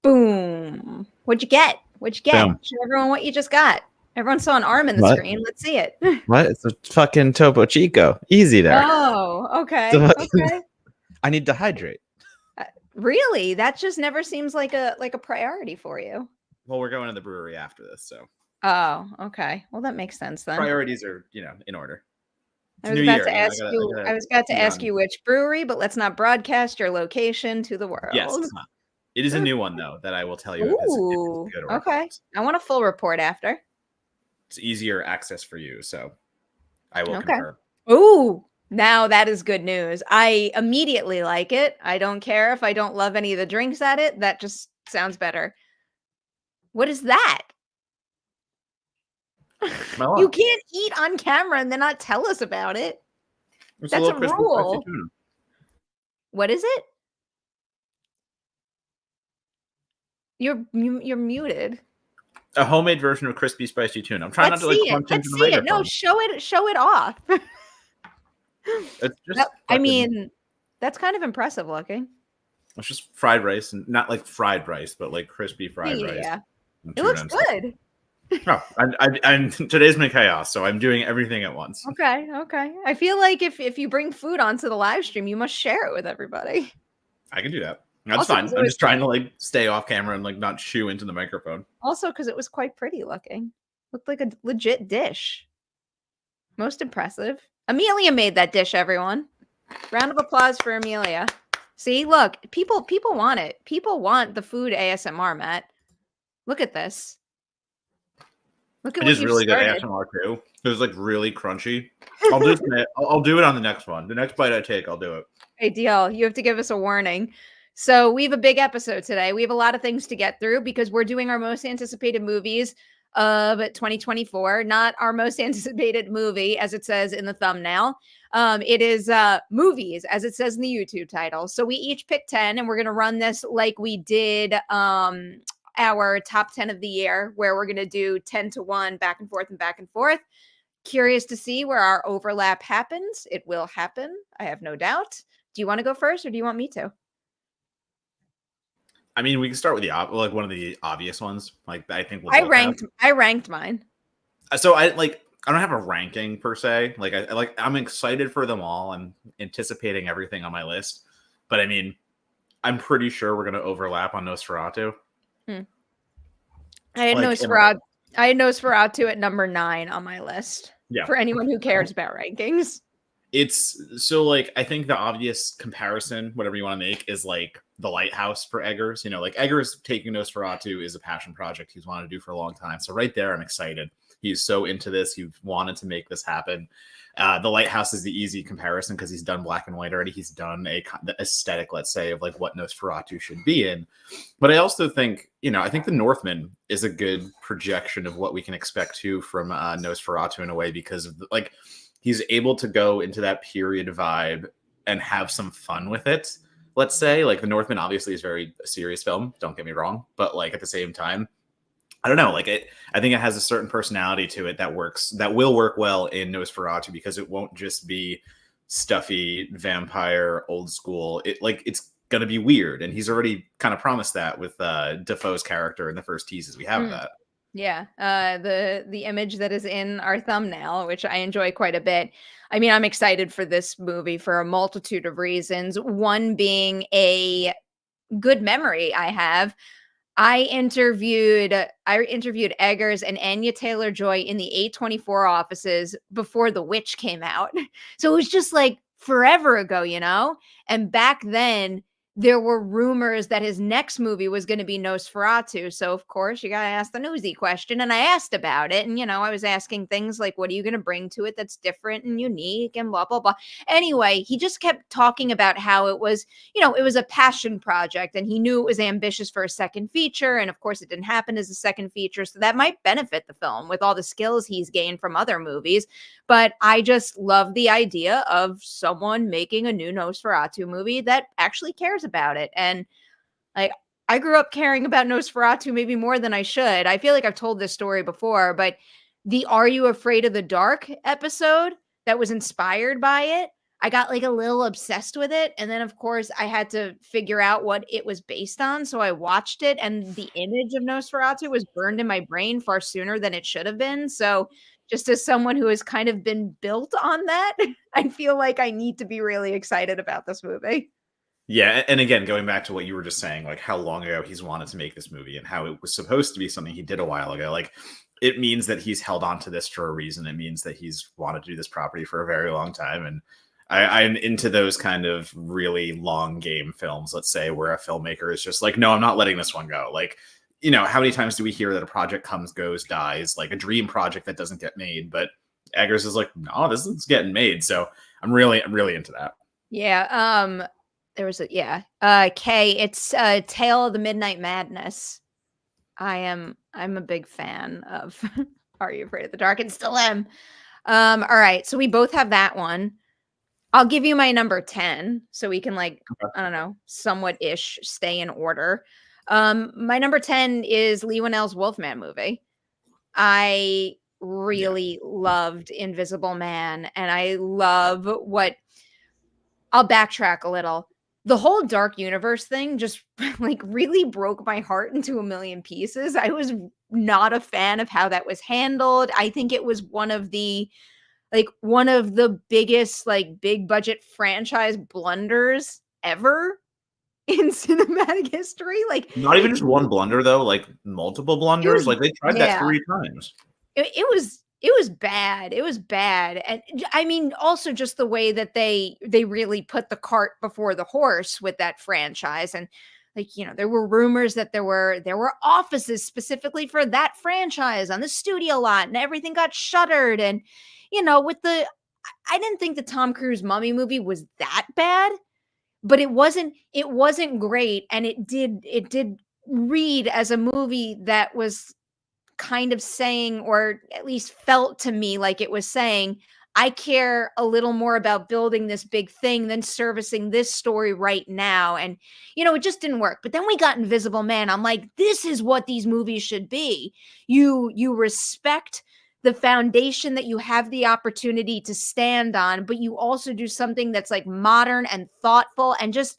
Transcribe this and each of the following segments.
Boom. What'd you get? What'd you get? Boom. Show everyone what you just got. Everyone saw an arm in the What? screen. Let's see it. What? It's a fucking Topo Chico. Easy there. Oh, okay. So Okay. I need to hydrate. Really? That just never seems like a priority for you. Well, we're going to the brewery after this, so. Oh, okay. Well, that makes sense then. Priorities are, in order. I was about to ask you which brewery, but let's not broadcast your location to the world. Yes, it's not. It is a new one though that I will tell you. Ooh, okay. I want a full report after. It's easier access for you, so I will confirm. Ooh, now that is good news. I immediately like it. I don't care if I don't love any of the drinks at it. That just sounds better. What is that? You can't eat on camera and then not tell us about it. That's a rule. What is it? You're muted. A homemade version of crispy spicy tuna. I'm trying not to crunch into the microphone. No, show it off. It's just I mean, that's kind of impressive looking. It's just fried rice, and not like fried rice, but like crispy fried rice. Yeah, it looks good. No, I'm today's been chaos, so I'm doing everything at once. Okay. I feel like if you bring food onto the live stream, you must share it with everybody. I can do that. That's fine. I'm just trying to stay off camera and not chew into the microphone. Also, because it was quite pretty looking. Looked like a legit dish. Most impressive. Amelia made that dish, everyone. Round of applause for Amelia. See, look, people want it. People want the food ASMR, Matt. Look at this. Look at it is really good ASMR too. It was really crunchy. I'll do it on the next one. The next bite I take, I'll do it. Hey, deal. You have to give us a warning. So we have a big episode today. We have a lot of things to get through because we're doing our most anticipated movies of 2024, not our most anticipated movie, as it says in the thumbnail. It is movies, as it says in the YouTube title. So we each pick 10, and we're going to run this like we did our top 10 of the year, where we're going to do 10 to 1 back and forth and back and forth. Curious to see where our overlap happens. It will happen. I have no doubt. Do you want to go first, or do you want me to? I mean, we can start with the one of the obvious ones. I think I ranked mine. So I don't have a ranking per se. I'm excited for them all. I'm anticipating everything on my list, but I mean, I'm pretty sure we're going to overlap on Nosferatu. I had Nosferatu at number 9 on my list. Yeah. For anyone who cares about rankings. It's so I think the obvious comparison, whatever you want to make, is The Lighthouse for Eggers. Eggers taking Nosferatu is a passion project he's wanted to do for a long time. So right there, I'm excited. He's so into this. He wanted to make this happen. The Lighthouse is the easy comparison because he's done black and white already. He's done the aesthetic, let's say, of what Nosferatu should be in. But I also think, I think The Northman is a good projection of what we can expect too from Nosferatu in a way, because of he's able to go into that period vibe and have some fun with it. Let's say The Northman obviously is very a serious film. Don't get me wrong. But at the same time, I don't know. I think it has a certain personality to it that will work well in Nosferatu, because it won't just be stuffy vampire old school. It's going to be weird. And he's already kind of promised that with Defoe's character in the first teases. We have that. Yeah, the image that is in our thumbnail, which I enjoy quite a bit. I mean, I'm excited for this movie for a multitude of reasons. One being a good memory I have. I interviewed Eggers and Anya Taylor-Joy in the A24 offices before The Witch came out. So it was just forever ago, And back then, there were rumors that his next movie was going to be Nosferatu. So, of course, you got to ask the newsy question. And I asked about it. And, I was asking things like, what are you going to bring to it that's different and unique and blah, blah, blah. Anyway, he just kept talking about how it was, it was a passion project. And he knew it was ambitious for a second feature. And, of course, it didn't happen as a second feature. So that might benefit the film with all the skills he's gained from other movies. But I just love the idea of someone making a new Nosferatu movie that actually cares about it. And I grew up caring about Nosferatu maybe more than I should. I feel like I've told this story before, but the Are You Afraid of the Dark episode that was inspired by it. I got like a little obsessed with it. And then, of course, I had to figure out what it was based on. So I watched it, and the image of Nosferatu was burned in my brain far sooner than it should have been. So, just as someone who has kind of been built on that, I feel like I need to be really excited about this movie. Yeah, and again, going back to what you were just saying, like how long ago he's wanted to make this movie and how it was supposed to be something he did a while ago, like it means that he's held on to this for a reason. It means that he's wanted to do this property for a very long time. And I'm into those kind of really long game films, let's say, where a filmmaker is just like, no, I'm not letting this one go. Like, you know, how many times do we hear that a project comes, goes, dies, like a dream project that doesn't get made, but Eggers is like, no, this is getting made. So I'm really into that. Yeah. There was Kay, it's Tale of the Midnight Madness. I'm a big fan of Are You Afraid of the Dark? And still am. All right, so we both have that one. I'll give you my number 10 so we can like, I don't know, somewhat ish stay in order. My number 10 is Lee Winnell's Wolfman movie. I really loved Invisible Man, and I love what I'll backtrack a little. The whole Dark Universe thing just like really broke my heart into a million pieces. I was not a fan of how that was handled. I think it was one of the biggest like big budget franchise blunders ever in cinematic history. Like Not even just one blunder though, like multiple blunders. Like they tried that 3 times. It was bad. It was bad. And I mean, also just the way that they really put the cart before the horse with that franchise. And like, you know, there were rumors that there were offices specifically for that franchise on the studio lot, and everything got shuttered. And, you know, I didn't think the Tom Cruise Mummy movie was that bad, but it wasn't great. And it did read as a movie that was kind of saying, or at least felt to me like it was saying, I care a little more about building this big thing than servicing this story right now. And, you know, it just didn't work. But then we got Invisible Man. I'm like, this is what these movies should be. You respect the foundation that you have the opportunity to stand on, but you also do something that's like modern and thoughtful and just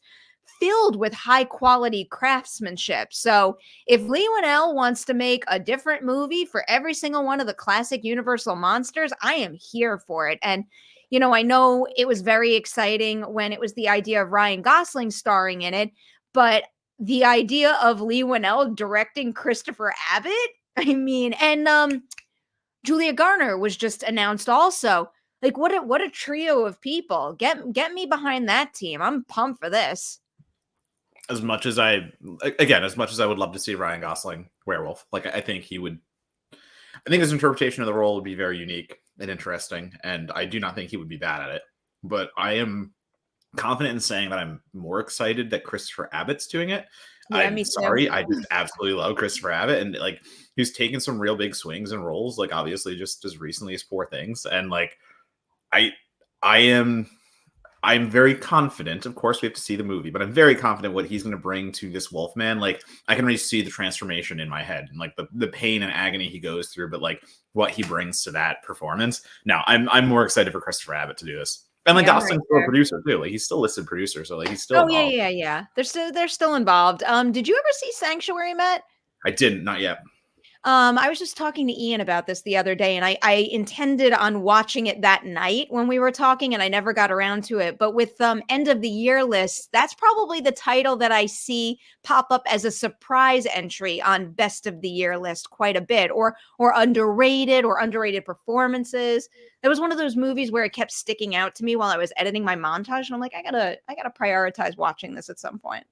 filled with high quality craftsmanship. So if Lee Winnell wants to make a different movie for every single one of the classic Universal monsters, I am here for it. And, you know, I know it was very exciting when it was the idea of Ryan Gosling starring in it, but the idea of Lee Winnell directing Christopher Abbott, I mean, and Julia Garner was just announced also. Like what a trio of people. Get me behind that team. I'm pumped for this. As much as I would love to see Ryan Gosling werewolf, like I think his interpretation of the role would be very unique and interesting, and I do not think he would be bad at it. But I am confident in saying that I'm more excited that Christopher Abbott's doing it. Yeah, I'm me too. sorry, I just absolutely love Christopher Abbott, and like he's taken some real big swings and roles, like obviously just as recently as Poor Things, and like I'm very confident. Of course, we have to see the movie, but I'm very confident what he's going to bring to this Wolfman. Like, I can already see the transformation in my head and like the pain and agony he goes through, but like what he brings to that performance. Now, I'm more excited for Christopher Abbott to do this, and like Gosling's still a producer too. Like, he's still listed producer, so like he's still. Oh yeah. They're still involved. Did you ever see Sanctuary, Matt? I didn't, not yet. I was just talking to Ian about this the other day, and I intended on watching it that night when we were talking, and I never got around to it. But with end of the year lists, that's probably the title that I see pop up as a surprise entry on best of the year list quite a bit, or underrated performances. That was one of those movies where it kept sticking out to me while I was editing my montage, and I'm like, I gotta prioritize watching this at some point.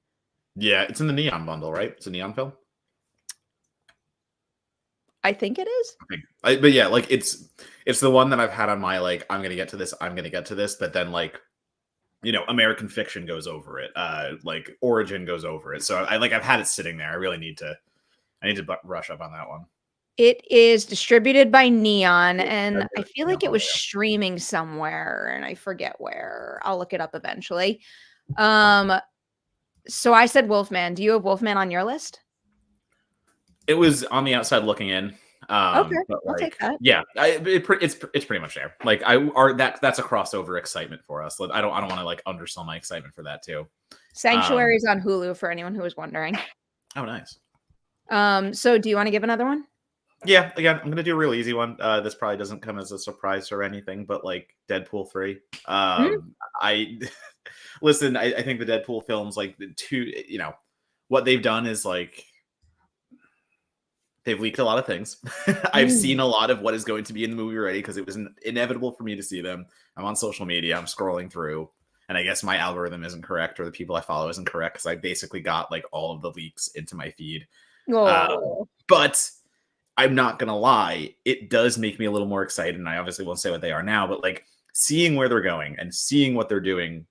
Yeah, it's in the Neon bundle, right? It's a Neon film. I think it is. But yeah, like it's the one that I've had on my like I'm gonna get to this, but then like, you know, American Fiction goes over it, like Origin goes over it. So I've had it sitting there. I need to brush up on that one. It is distributed by Neon, and I feel like it was streaming somewhere, and I forget where. I'll look it up eventually. So I said Wolfman. Do you have Wolfman on your list? It was on the outside looking in. Okay, But I'll take like, that. yeah, it's pretty much there. Like, that's a crossover excitement for us. Like, I don't want to like undersell my excitement for that too. Um, Sanctuary is on Hulu for anyone who was wondering. oh, nice. So do you want to give another one? Yeah, again, I'm gonna do a real easy one. This probably doesn't come as a surprise or anything, but like Deadpool 3. Hmm? I listen. I think the Deadpool films, like the two, what they've done is like they've leaked a lot of things. I've Mm. seen a lot of what is going to be in the movie already because it was inevitable for me to see them. I'm on social media. I'm scrolling through, and I guess my algorithm isn't correct or the people I follow isn't correct because I basically got like all of the leaks into my feed. Oh. But I'm not gonna lie, it does make me a little more excited, and I obviously won't say what they are now, but like seeing where they're going and seeing what they're doing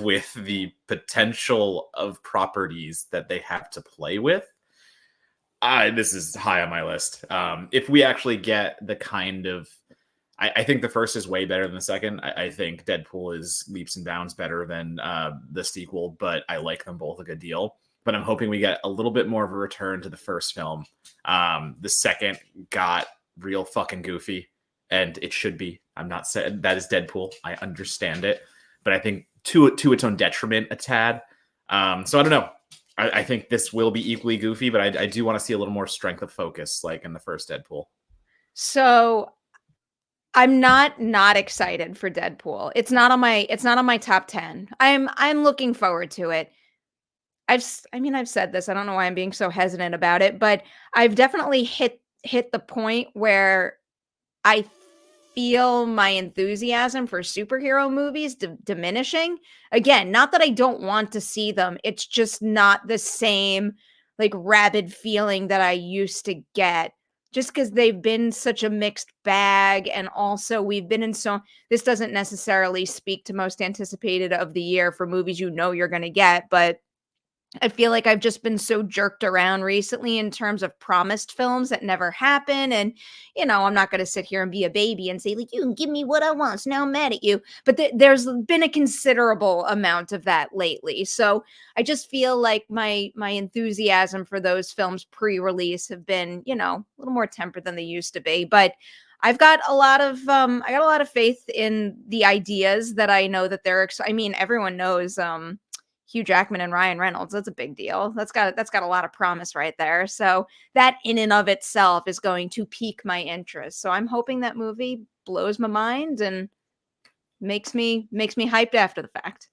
with the potential of properties that they have to play with, this is high on my list. If we actually get the kind of, I think the first is way better than the second. I think Deadpool is leaps and bounds better than the sequel, but I like them both a good deal. But I'm hoping we get a little bit more of a return to the first film. The second got real fucking goofy, and it should be. I'm not saying that is Deadpool. I understand it, but I think to its own detriment a tad. So I don't know. I think this will be equally goofy, but I do want to see a little more strength of focus, like in the first Deadpool. So I'm not excited for Deadpool. It's not on my top 10. I'm looking forward to it. I mean, I've said this. I don't know why I'm being so hesitant about it, but I've definitely hit the point where I feel my enthusiasm for superhero movies diminishing. Again, not that I don't want to see them. It's just not the same like rabid feeling that I used to get just because they've been such a mixed bag. And also, we've been in so, this doesn't necessarily speak to most anticipated of the year for movies you're going to get, but I feel like I've just been so jerked around recently in terms of promised films that never happen. And, I'm not going to sit here and be a baby and say, like, you can give me what I want. So now I'm mad at you. But there's been a considerable amount of that lately. So I just feel like my enthusiasm for those films pre-release have been, a little more tempered than they used to be. But I've got a lot of I got a lot of faith in the ideas that I know that I mean, everyone knows Hugh Jackman and Ryan Reynolds. That's a big deal. That's got a lot of promise right there. So that in and of itself is going to pique my interest. So I'm hoping that movie blows my mind and makes me hyped after the fact.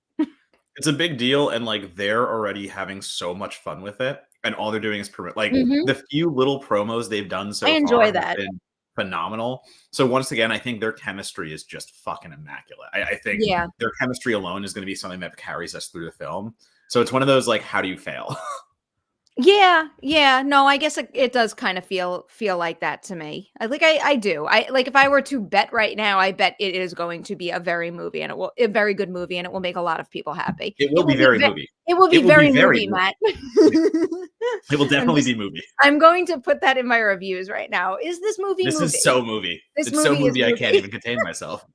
It's a big deal, and like they're already having so much fun with it, and all they're doing is promote. Like Mhm. the few little promos they've done I so far enjoy have that. been phenomenal. So once again, I think their chemistry is just fucking immaculate. I think Yeah. their chemistry alone is going to be something that carries us through the film. So it's one of those like, how do you fail? Yeah, yeah. No, I guess it does kind of feel like that to me. I do. I like if I were to bet right now, I bet it is going to be a very good movie, and it will make a lot of people happy. It will be very movie. It will It be will be very very movie, movie. Matt. It will I'm definitely just be movie. I'm going to put that in my reviews right now. Is this movie This is movie? so movie. This It's so movie is movie I can't movie. even contain myself.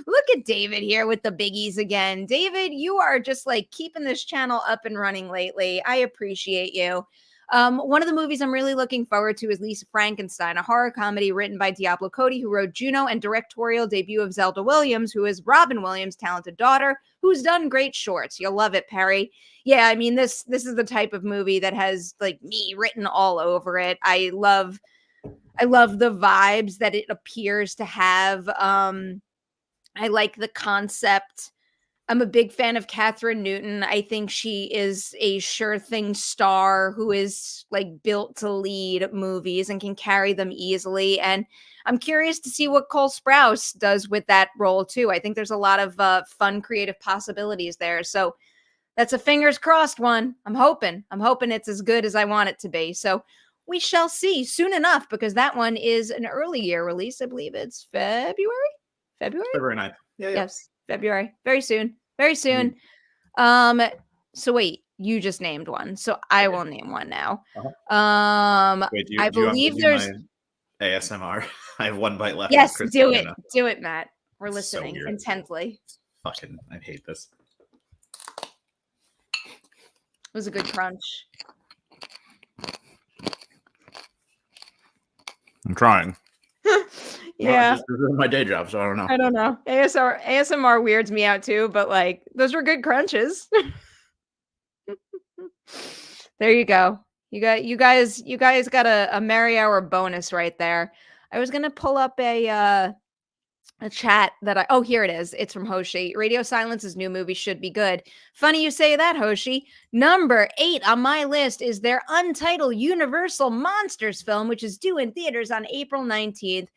Look at David here with the biggies again. David, you are just like keeping this channel up and running lately. I appreciate you. One of the movies I'm really looking forward to is Lisa Frankenstein, a horror comedy written by Diablo Cody, who wrote Juno, and directorial debut of Zelda Williams, who is Robin Williams' talented daughter, who's done great shorts. You'll love it, Perri. Yeah, I mean this is the type of movie that has like me written all over it. I love the vibes that it appears to have. I like the concept. I'm a big fan of Catherine Newton. I think she is a sure thing star who is like built to lead movies and can carry them easily. And I'm curious to see what Cole Sprouse does with that role too. I think there's a lot of fun, creative possibilities there. So that's a fingers crossed one. I'm hoping it's as good as I want it to be. So we shall see soon enough because that one is an early year release. I believe it's February. February? February 9th. Yeah, yeah. Yes, February. Very soon. Very Mhm. soon. So wait, you just named one. So I will name one now. Uh-huh. Wait, I do you want me to believe do there's my ASMR? I have one bite left of yes, crisp do it. tuna. Do it, Matt. We're It's so listening weird. intently. Fucking, I hate this. It was a good crunch. I'm trying. Yeah. This is my day job, so I don't know. I don't know. ASMR weirds me out too, but like those were good crunches. There you go. You guys got a Merri Hour bonus right there. I was gonna pull up a chat that oh, here it is. It's from Hoshi. Radio Silence's new movie should be good. Funny you say that, Hoshi. Number 8 on my list is their untitled Universal Monsters film, which is due in theaters on April 19th.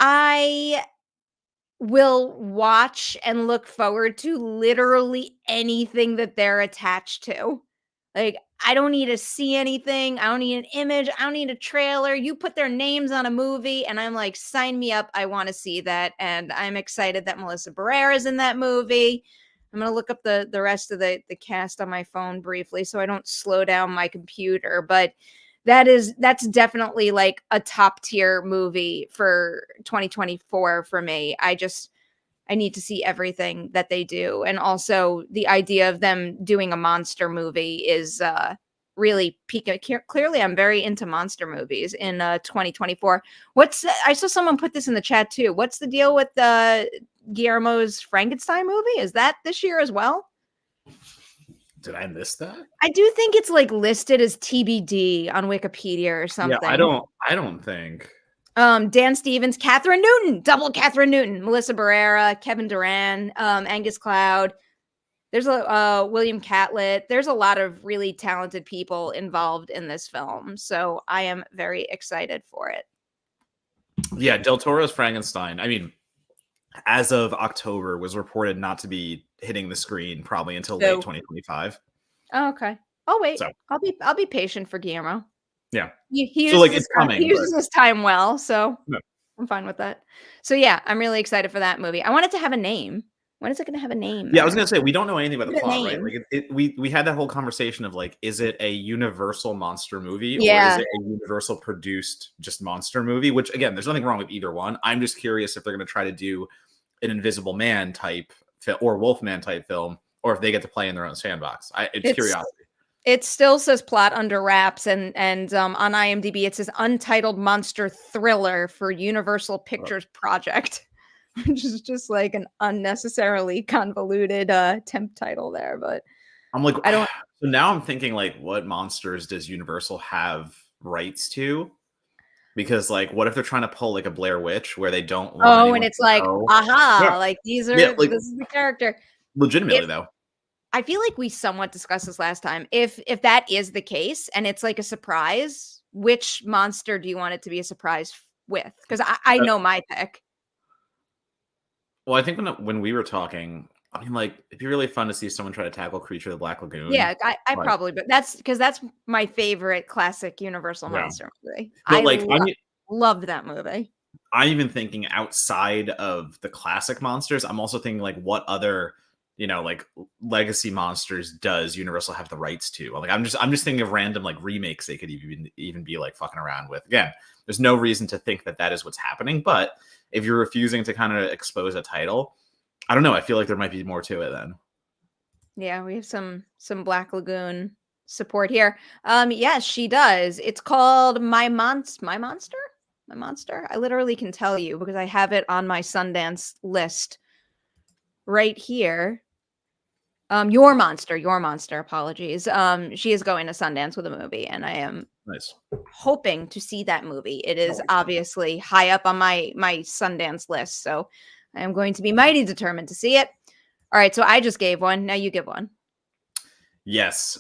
I will watch and look forward to literally anything that they're attached to. Like, I don't need to see anything. I don't need an image. I don't need a trailer. You put their names on a movie, and I'm like, sign me up. I want to see that. And I'm excited that Melissa Barrera is in that movie. I'm gonna look up the rest of the cast on my phone briefly so I don't slow down my computer. But that's definitely like a top tier movie for 2024 for me. I need to see everything that they do. And also the idea of them doing a monster movie is really peaking. Clearly, I'm very into monster movies in 2024. I saw someone put this in the chat too. What's the deal with Guillermo's Frankenstein movie? Is that this year as well? Did I miss that? I do think it's like listed as TBD on Wikipedia or something. Yeah, I don't think. Dan Stevens, Catherine Newton, double Catherine Newton, Melissa Barrera, Kevin Durant, Angus Cloud. There's a William Catlett. There's a lot of really talented people involved in this film, so I am very excited for it. Yeah, Del Toro's Frankenstein. I mean, as of October, was reported not to be hitting the screen probably until late 2025. Oh, okay. Oh wait, so, I'll be patient for Guillermo. Yeah. He so like it's coming. He uses his time well, so no. I'm fine with that. So yeah, I'm really excited for that movie. I want it to have a name. When is it going to have a name? Yeah, I was going to say we don't know anything about the plot, name. right? Like we had that whole conversation of like, is it a Universal monster movie or Yeah. is it a Universal produced just monster movie? Which again, there's nothing wrong with either one. I'm just curious if they're going to try to do an Invisible Man type or Wolfman type film, or if they get to play in their own sandbox. It's curiosity. It still says plot under wraps, and on IMDb it says untitled monster thriller for Universal Pictures project, which is just like an unnecessarily convoluted temp title there. But I'm like, I don't. So now I'm thinking like, what monsters does Universal have rights to? Because like, what if they're trying to pull like a Blair Witch where they don't? Want and it's like, aha, like these are like, this is the character. Legitimately though. I feel like we somewhat discussed this last time. If that is the case and it's like a surprise, which monster do you want it to be a surprise with? Because I know my pick. Well, I think when we were talking, I mean, like, it'd be really fun to see someone try to tackle Creature of the Black Lagoon. Yeah, I probably, but that's because that's my favorite classic Universal monster movie. But I loved that movie. I'm even thinking outside of the classic monsters. I'm also thinking like, what other like legacy monsters does Universal have the rights to? Like, I'm just thinking of random like remakes they could even be like fucking around with. Again, there's no reason to think that is what's happening. But if you're refusing to kind of expose a title, I don't know. I feel like there might be more to it then. Yeah, we have some Black Lagoon support here. Yes, she does. It's called My Monster. I literally can tell you because I have it on my Sundance list right here. Your monster. Apologies. She is going to Sundance with a movie, and I am hoping to see that movie. It is obviously high up on my Sundance list, so I am going to be mighty determined to see it. All right, so I just gave one. Now you give one. Yes,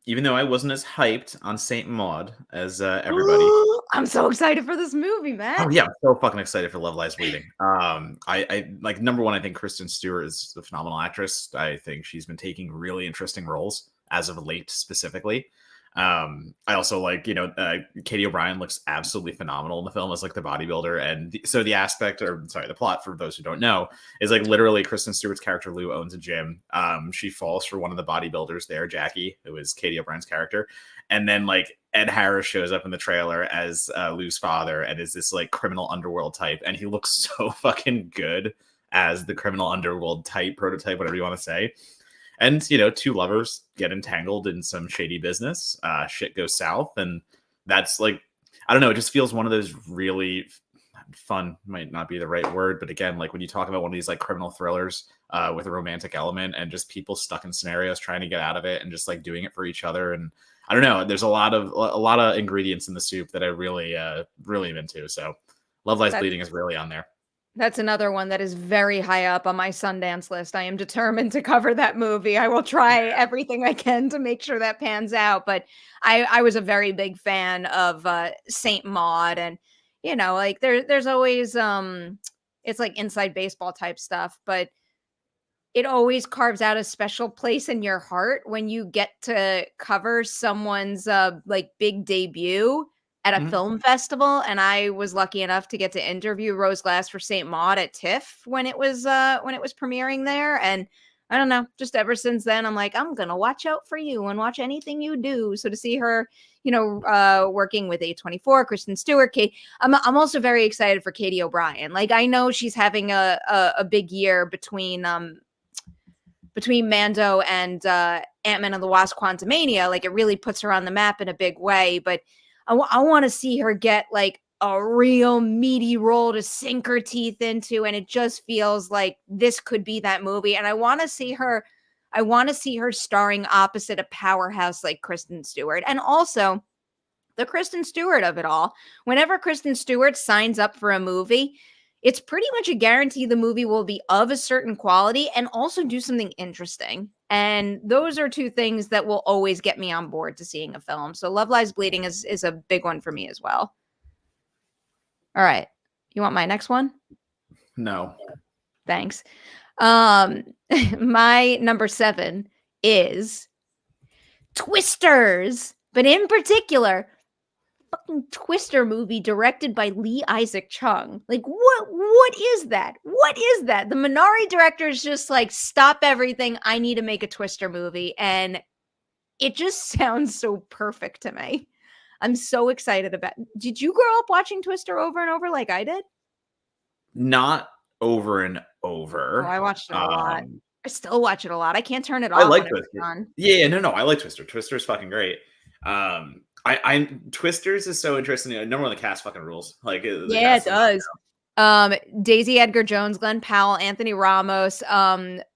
even though I wasn't as hyped on Saint Maud as everybody. I'm so excited for this movie, man. Oh yeah, I'm so fucking excited for Love Lies Bleeding. I like, number one, I think Kristen Stewart is a phenomenal actress. I think she's been taking really interesting roles as of late, specifically. I also like, Katie O'Brien looks absolutely phenomenal in the film as like the bodybuilder. And so the plot, for those who don't know, is like literally Kristen Stewart's character Lou owns a gym. She falls for one of the bodybuilders there, Jackie, who is Katie O'Brien's character. And then like Ed Harris shows up in the trailer as Lou's father and is this like criminal underworld type. And he looks so fucking good as the criminal underworld type prototype, whatever you want to say. And, two lovers get entangled in some shady business. Shit goes south. And that's like I don't know. It just feels one of those really fun, might not be the right word, but again, like when you talk about one of these like criminal thrillers with a romantic element and just people stuck in scenarios trying to get out of it and just like doing it for each other. And I don't know, there's a lot of ingredients in the soup that I really am into. So Love Lies Bleeding is really on there. That's another one that is very high up on my Sundance list. I am determined to cover that movie. I will try everything I can to make sure that pans out. But I was a very big fan of Saint Maud, and like there's always it's like inside baseball type stuff, but it always carves out a special place in your heart when you get to cover someone's like big debut at a film festival. And I was lucky enough to get to interview Rose Glass for Saint Maud at TIFF when it was premiering there. And I don't know, just ever since then, I'm like, I'm gonna watch out for you and watch anything you do. So to see her, working with A24, Kristen Stewart, Kate, I'm also very excited for Katie O'Brien. Like, I know she's having a big year between Mando and Ant-Man and the Wasp: Quantumania. Like, it really puts her on the map in a big way. But I want to see her get like a real meaty role to sink her teeth into, and it just feels like this could be that movie. And I want to see her starring opposite a powerhouse like Kristen Stewart. And also the Kristen Stewart of it all. Whenever Kristen Stewart signs up for a movie, it's pretty much a guarantee the movie will be of a certain quality and also do something interesting. And those are two things that will always get me on board to seeing a film. So Love Lies Bleeding is a big one for me as well. All right. You want my next one? No. Thanks. My number 7 is Twisters, but in particular, fucking Twister movie directed by Lee Isaac Chung. Like, what is that? What is that? The Minari director is just like, stop everything. I need to make a Twister movie. And it just sounds so perfect to me. I'm so excited about it. Did you grow up watching Twister over and over like I did? Not over and over. Oh, I watched it a lot. I still watch it a lot. I can't turn it off. I like Twister. Yeah, no, I like Twister. Twister is fucking great. I Twisters is so interesting. Number one, the cast fucking rules. Like, yeah, it does. Daisy Edgar Jones, Glenn Powell, Anthony Ramos,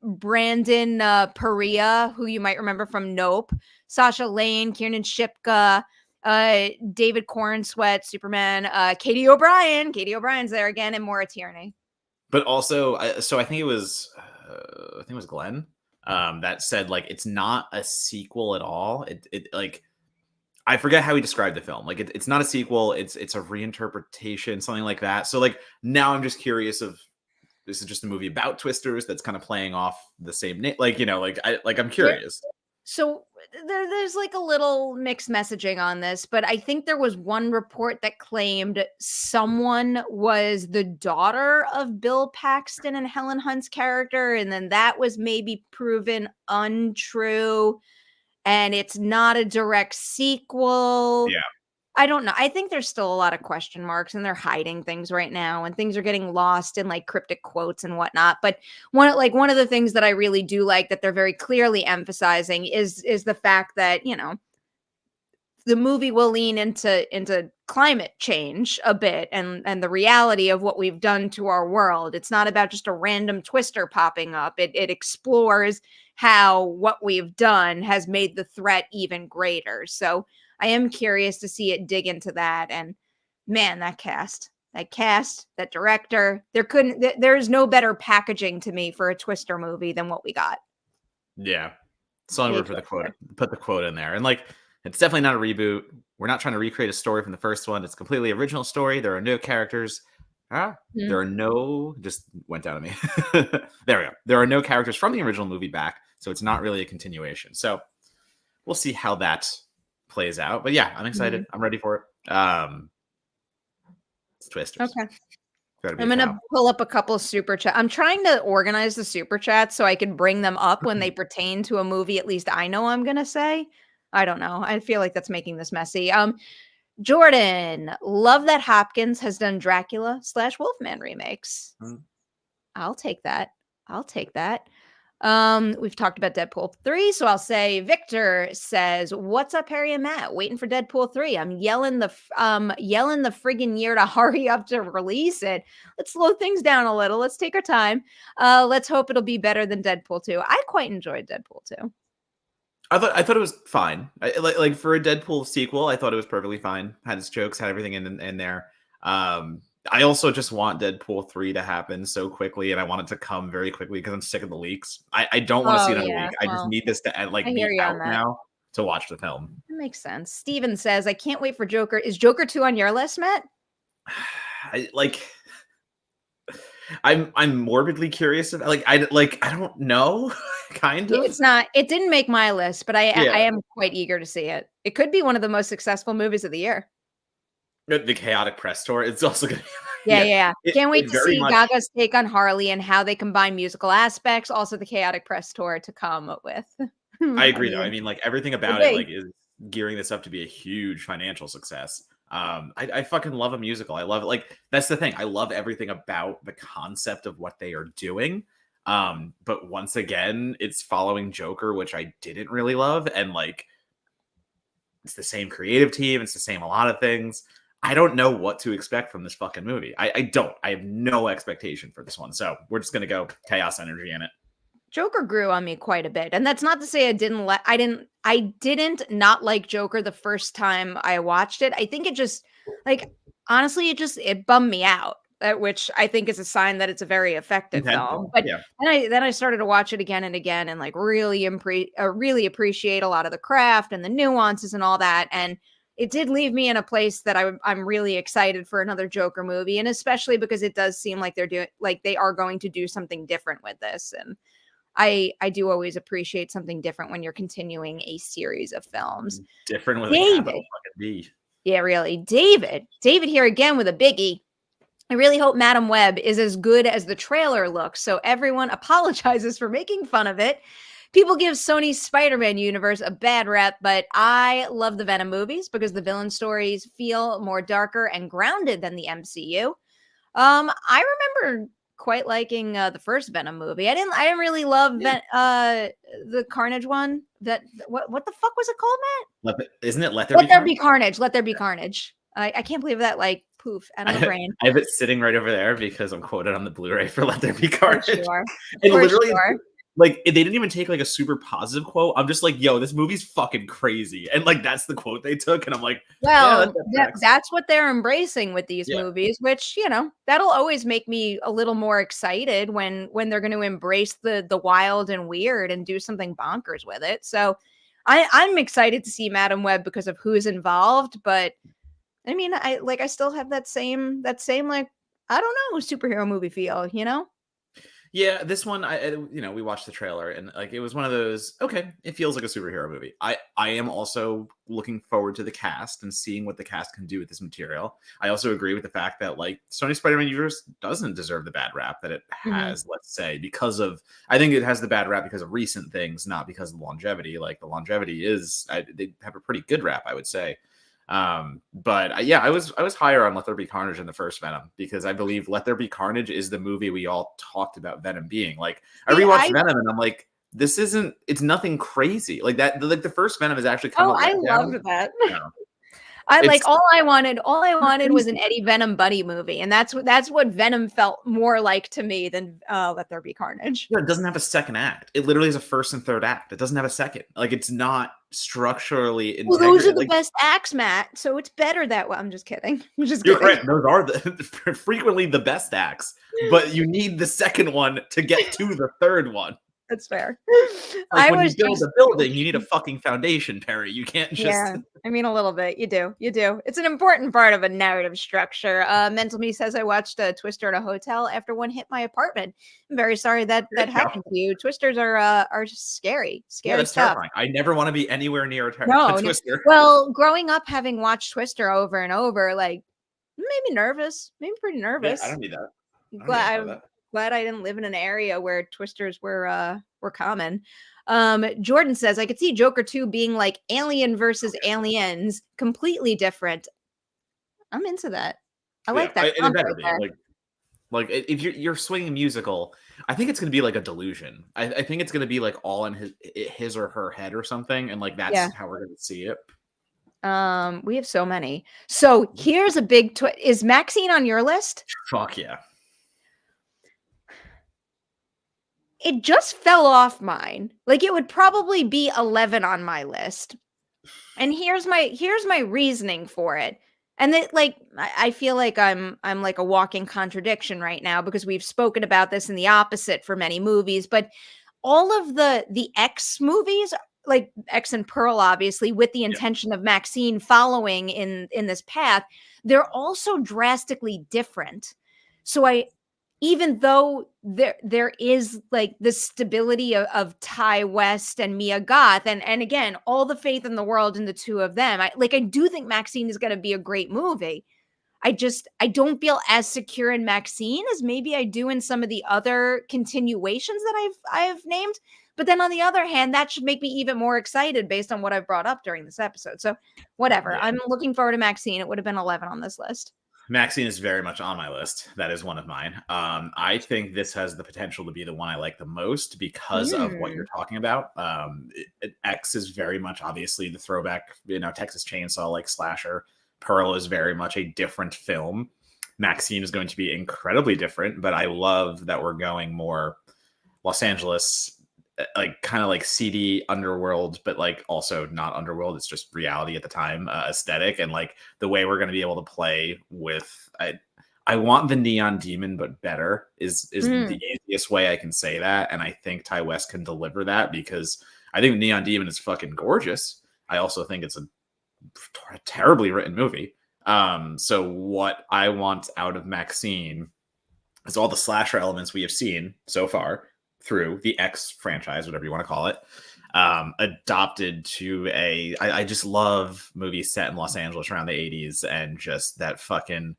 Brandon Perea, who you might remember from Nope, Sasha Lane, Kiernan Shipka, David Cornsweet, Superman, Katie O'Brien. Katie O'Brien's there again, and Maura Tierney. But also, so I think it was Glenn that said like it's not a sequel at all. It like, I forget how he described the film. Like, it's not a sequel. It's a reinterpretation, something like that. So like now I'm just curious of, this is just a movie about Twisters that's kind of playing off the same name. Like, I'm curious. So there's like a little mixed messaging on this, but I think there was one report that claimed someone was the daughter of Bill Paxton and Helen Hunt's character, and then that was maybe proven untrue, and it's not a direct sequel. Yeah. I don't know. I think there's still a lot of question marks, and they're hiding things right now, and things are getting lost in like cryptic quotes and whatnot. But one of the things that I really do like that they're very clearly emphasizing is the fact that, the movie will lean into climate change a bit and the reality of what we've done to our world. It's not about just a random twister popping up. It explores how what we've done has made the threat even greater. So I am curious to see it dig into that. And man, that cast, that director, there's no better packaging to me for a Twister movie than what we got. Yeah. So I'm gonna put the quote in there. And like, it's definitely not a reboot. We're not trying to recreate a story from the first one. It's a completely original story. There are no characters. There are no, just went down to me. There we go. There are no characters from the original movie back. So it's not really a continuation. So we'll see how that plays out. But yeah, I'm excited. I'm ready for it. It's Twisters. Okay. I'm going to pull up a couple of super chats. I'm trying to organize the super chats so I can bring them up when they pertain to a movie at least I know I'm going to say. I don't know. I feel like that's making this messy. Jordan, love that Hopkins has done Dracula / Wolfman remakes. I'll take that. We've talked about Deadpool 3, so I'll say Victor says, "What's up, Harry and Matt? Waiting for Deadpool 3. I'm yelling yelling the friggin' year to hurry up to release it. Let's slow things down a little. Let's take our time. Let's hope it'll be better than Deadpool 2. I quite enjoyed Deadpool 2. I thought it was fine. Like for a Deadpool sequel, I thought it was perfectly fine. Had its jokes, had everything in there. I also just want Deadpool 3 to happen so quickly, and I want it to come very quickly because I'm sick of the leaks. I don't want to see Oh, another yeah. leak. I just Well, need this to I hear be you out on that. now to watch the film. That makes sense. Steven says, "I can't wait for Joker." Is Joker 2 on your list, Matt? I like. I'm morbidly curious about I don't know, kind Yeah, of. it's not. It didn't make my list, but I Yeah, am quite eager to see it. It could be one of the most successful movies of the year. the chaotic press tour. It's also gonna. Yeah, Yeah, yeah. Can't wait it to very see much. Gaga's take on Harley and how they combine musical aspects, also the chaotic press tour to come with. I I agree, though. I mean, mean, like everything could about it, be. like is gearing this up to be a huge financial success. I fucking love a musical. I love it. Like that's the thing. I love everything about the concept of what they are doing. But once again, it's following Joker, which I didn't really love, and like it's the same creative team. It's the same a lot of things. I don't know what to expect from this fucking movie. I don't. I have no expectation for this one. So we're just gonna go chaos energy in it. Joker grew on me quite a bit, and that's not to say I didn't not like Joker the first time I watched it. I think it just like honestly, it bummed me out, which I think is a sign that it's a very effective film. Intentional. But Yeah. then I started to watch it again and again, and like really appreciate a lot of the craft and the nuances and all that. And it did leave me in a place that I'm really excited for another Joker movie, and especially because it does seem like they are going to do something different with this. And I do always appreciate something different when you're continuing a series of films. Different with a David. capital fucking D. Yeah, really. David here again with a biggie. I really hope Madam Web is as good as the trailer looks, so everyone apologizes for making fun of it. People give Sony's Spider-Man universe a bad rap, but I love the Venom movies because the villain stories feel more darker and grounded than the MCU. I remember quite liking the first Venom movie. I didn't really love Yeah. The Carnage one. What the fuck was it called, Isn't it Let There Matt? Be Let There Be Carnage? Carnage. Let There Be Carnage. I can't believe that like poof out I of my have, brain. I have it sitting right over there because I'm quoted on the Blu-ray for Let There Be For Carnage. sure. And For literally, sure. like they didn't even take like a super positive quote. I'm just like, yo, this movie's fucking crazy. And like that's the quote they took. And I'm like, yeah, Well, that tracks. that's what they're embracing with these Yeah. movies, which, that'll always make me a little more excited when they're going to embrace the wild and weird and do something bonkers with it. So I'm excited to see Madam Web because of who's involved, but I mean, I still have that same like I don't know superhero movie feel, you know? Yeah, this one, we watched the trailer and like it was one of those. Okay, it feels like a superhero movie. I am also looking forward to the cast and seeing what the cast can do with this material. I also agree with the fact that like Sony Spider-Man universe doesn't deserve the bad rap that it Mhm. has. Let's say because of I think it has the bad rap because of recent things, not because of the longevity. Like the longevity they have a pretty good rap, I would say. But yeah, I was higher on Let There Be Carnage in the first Venom because I believe Let There Be Carnage is the movie we all talked about Venom being. Like I See, rewatched Venom and I'm like, it's nothing crazy. Like that like the first Venom is actually kind of a I letdown. loved that. No. I like It's all I wanted was an crazy. Eddie Venom buddy movie, and that's what Venom felt more like to me than Let There Be Carnage. Yeah, it doesn't have a second act. It literally is a first and third act. It doesn't have a second. Like it's not structurally Well, those are integrated. the Like best acts, Matt. So it's better that way. I'm just kidding. I'm just you're kidding. correct. Those are frequently the best acts, but you need the second one to get to the third one. That's fair. Like I when you was build just a building, you need a fucking foundation, Perry. You can't just yeah. I mean, a little bit. You do. You do. It's an important part of a narrative structure. Mental Me says I watched Twister at a hotel after one hit my apartment. I'm very sorry that no. happened to you. Twisters are just scary, Yeah, scary that's stuff. terrifying. I never want to be anywhere near a No, no. twister. Well, growing up having watched Twister over and over, like made me nervous, made me pretty Yeah, I nervous. don't need that. I don't need any Glad part of I'm that. glad I didn't live in an area where twisters were common. Jordan says I could see Joker 2 being like Alien versus Aliens, completely different. I'm into that. I Yeah, like that and it comp better right be there. Like if you're swinging musical, I think it's going to be like a delusion. I think it's going to be like all in his or her head or something, and like Yeah. that's how we're going to see it. We have so many. So here's a big twist. Is Maxine on your list? Fuck yeah. It just fell off mine. Like it would probably be 11 on my list. And here's my reasoning for it. And that like I feel like I'm like a walking contradiction right now because we've spoken about this in the opposite for many movies, but all of the X movies, like X and Pearl, obviously, with the Yeah. intention of Maxine following in this path, they're also drastically different. So even though there is like the stability of Ty West and Mia Goth, and again, all the faith in the world in the two of them, I do think Maxine is going to be a great movie. I don't feel as secure in Maxine as maybe I do in some of the other continuations that I've named. But then on the other hand, that should make me even more excited based on what I've brought up during this episode. So whatever. Yeah. I'm looking forward to Maxine. It would have been 11 on this list. Maxine is very much on my list. That is one of mine. I think this has the potential to be the one I like the most because of what you're talking about. X is very much obviously the throwback, Texas Chainsaw like slasher. Pearl is very much a different film. Maxine is going to be incredibly different, but I love that we're going more Los Angeles, like kind of like seedy underworld, but like also not underworld. It's just reality at the time aesthetic, and like the way we're going to be able to play with. I want the Neon Demon, but better is the easiest way I can say that, and I think Ty West can deliver that because I think Neon Demon is fucking gorgeous. I also think it's a terribly written movie. So what I want out of Maxine is all the slasher elements we have seen so far through the X franchise, whatever you want to call it, adopted to I just love movies set in Los Angeles around the 80s and just that fucking,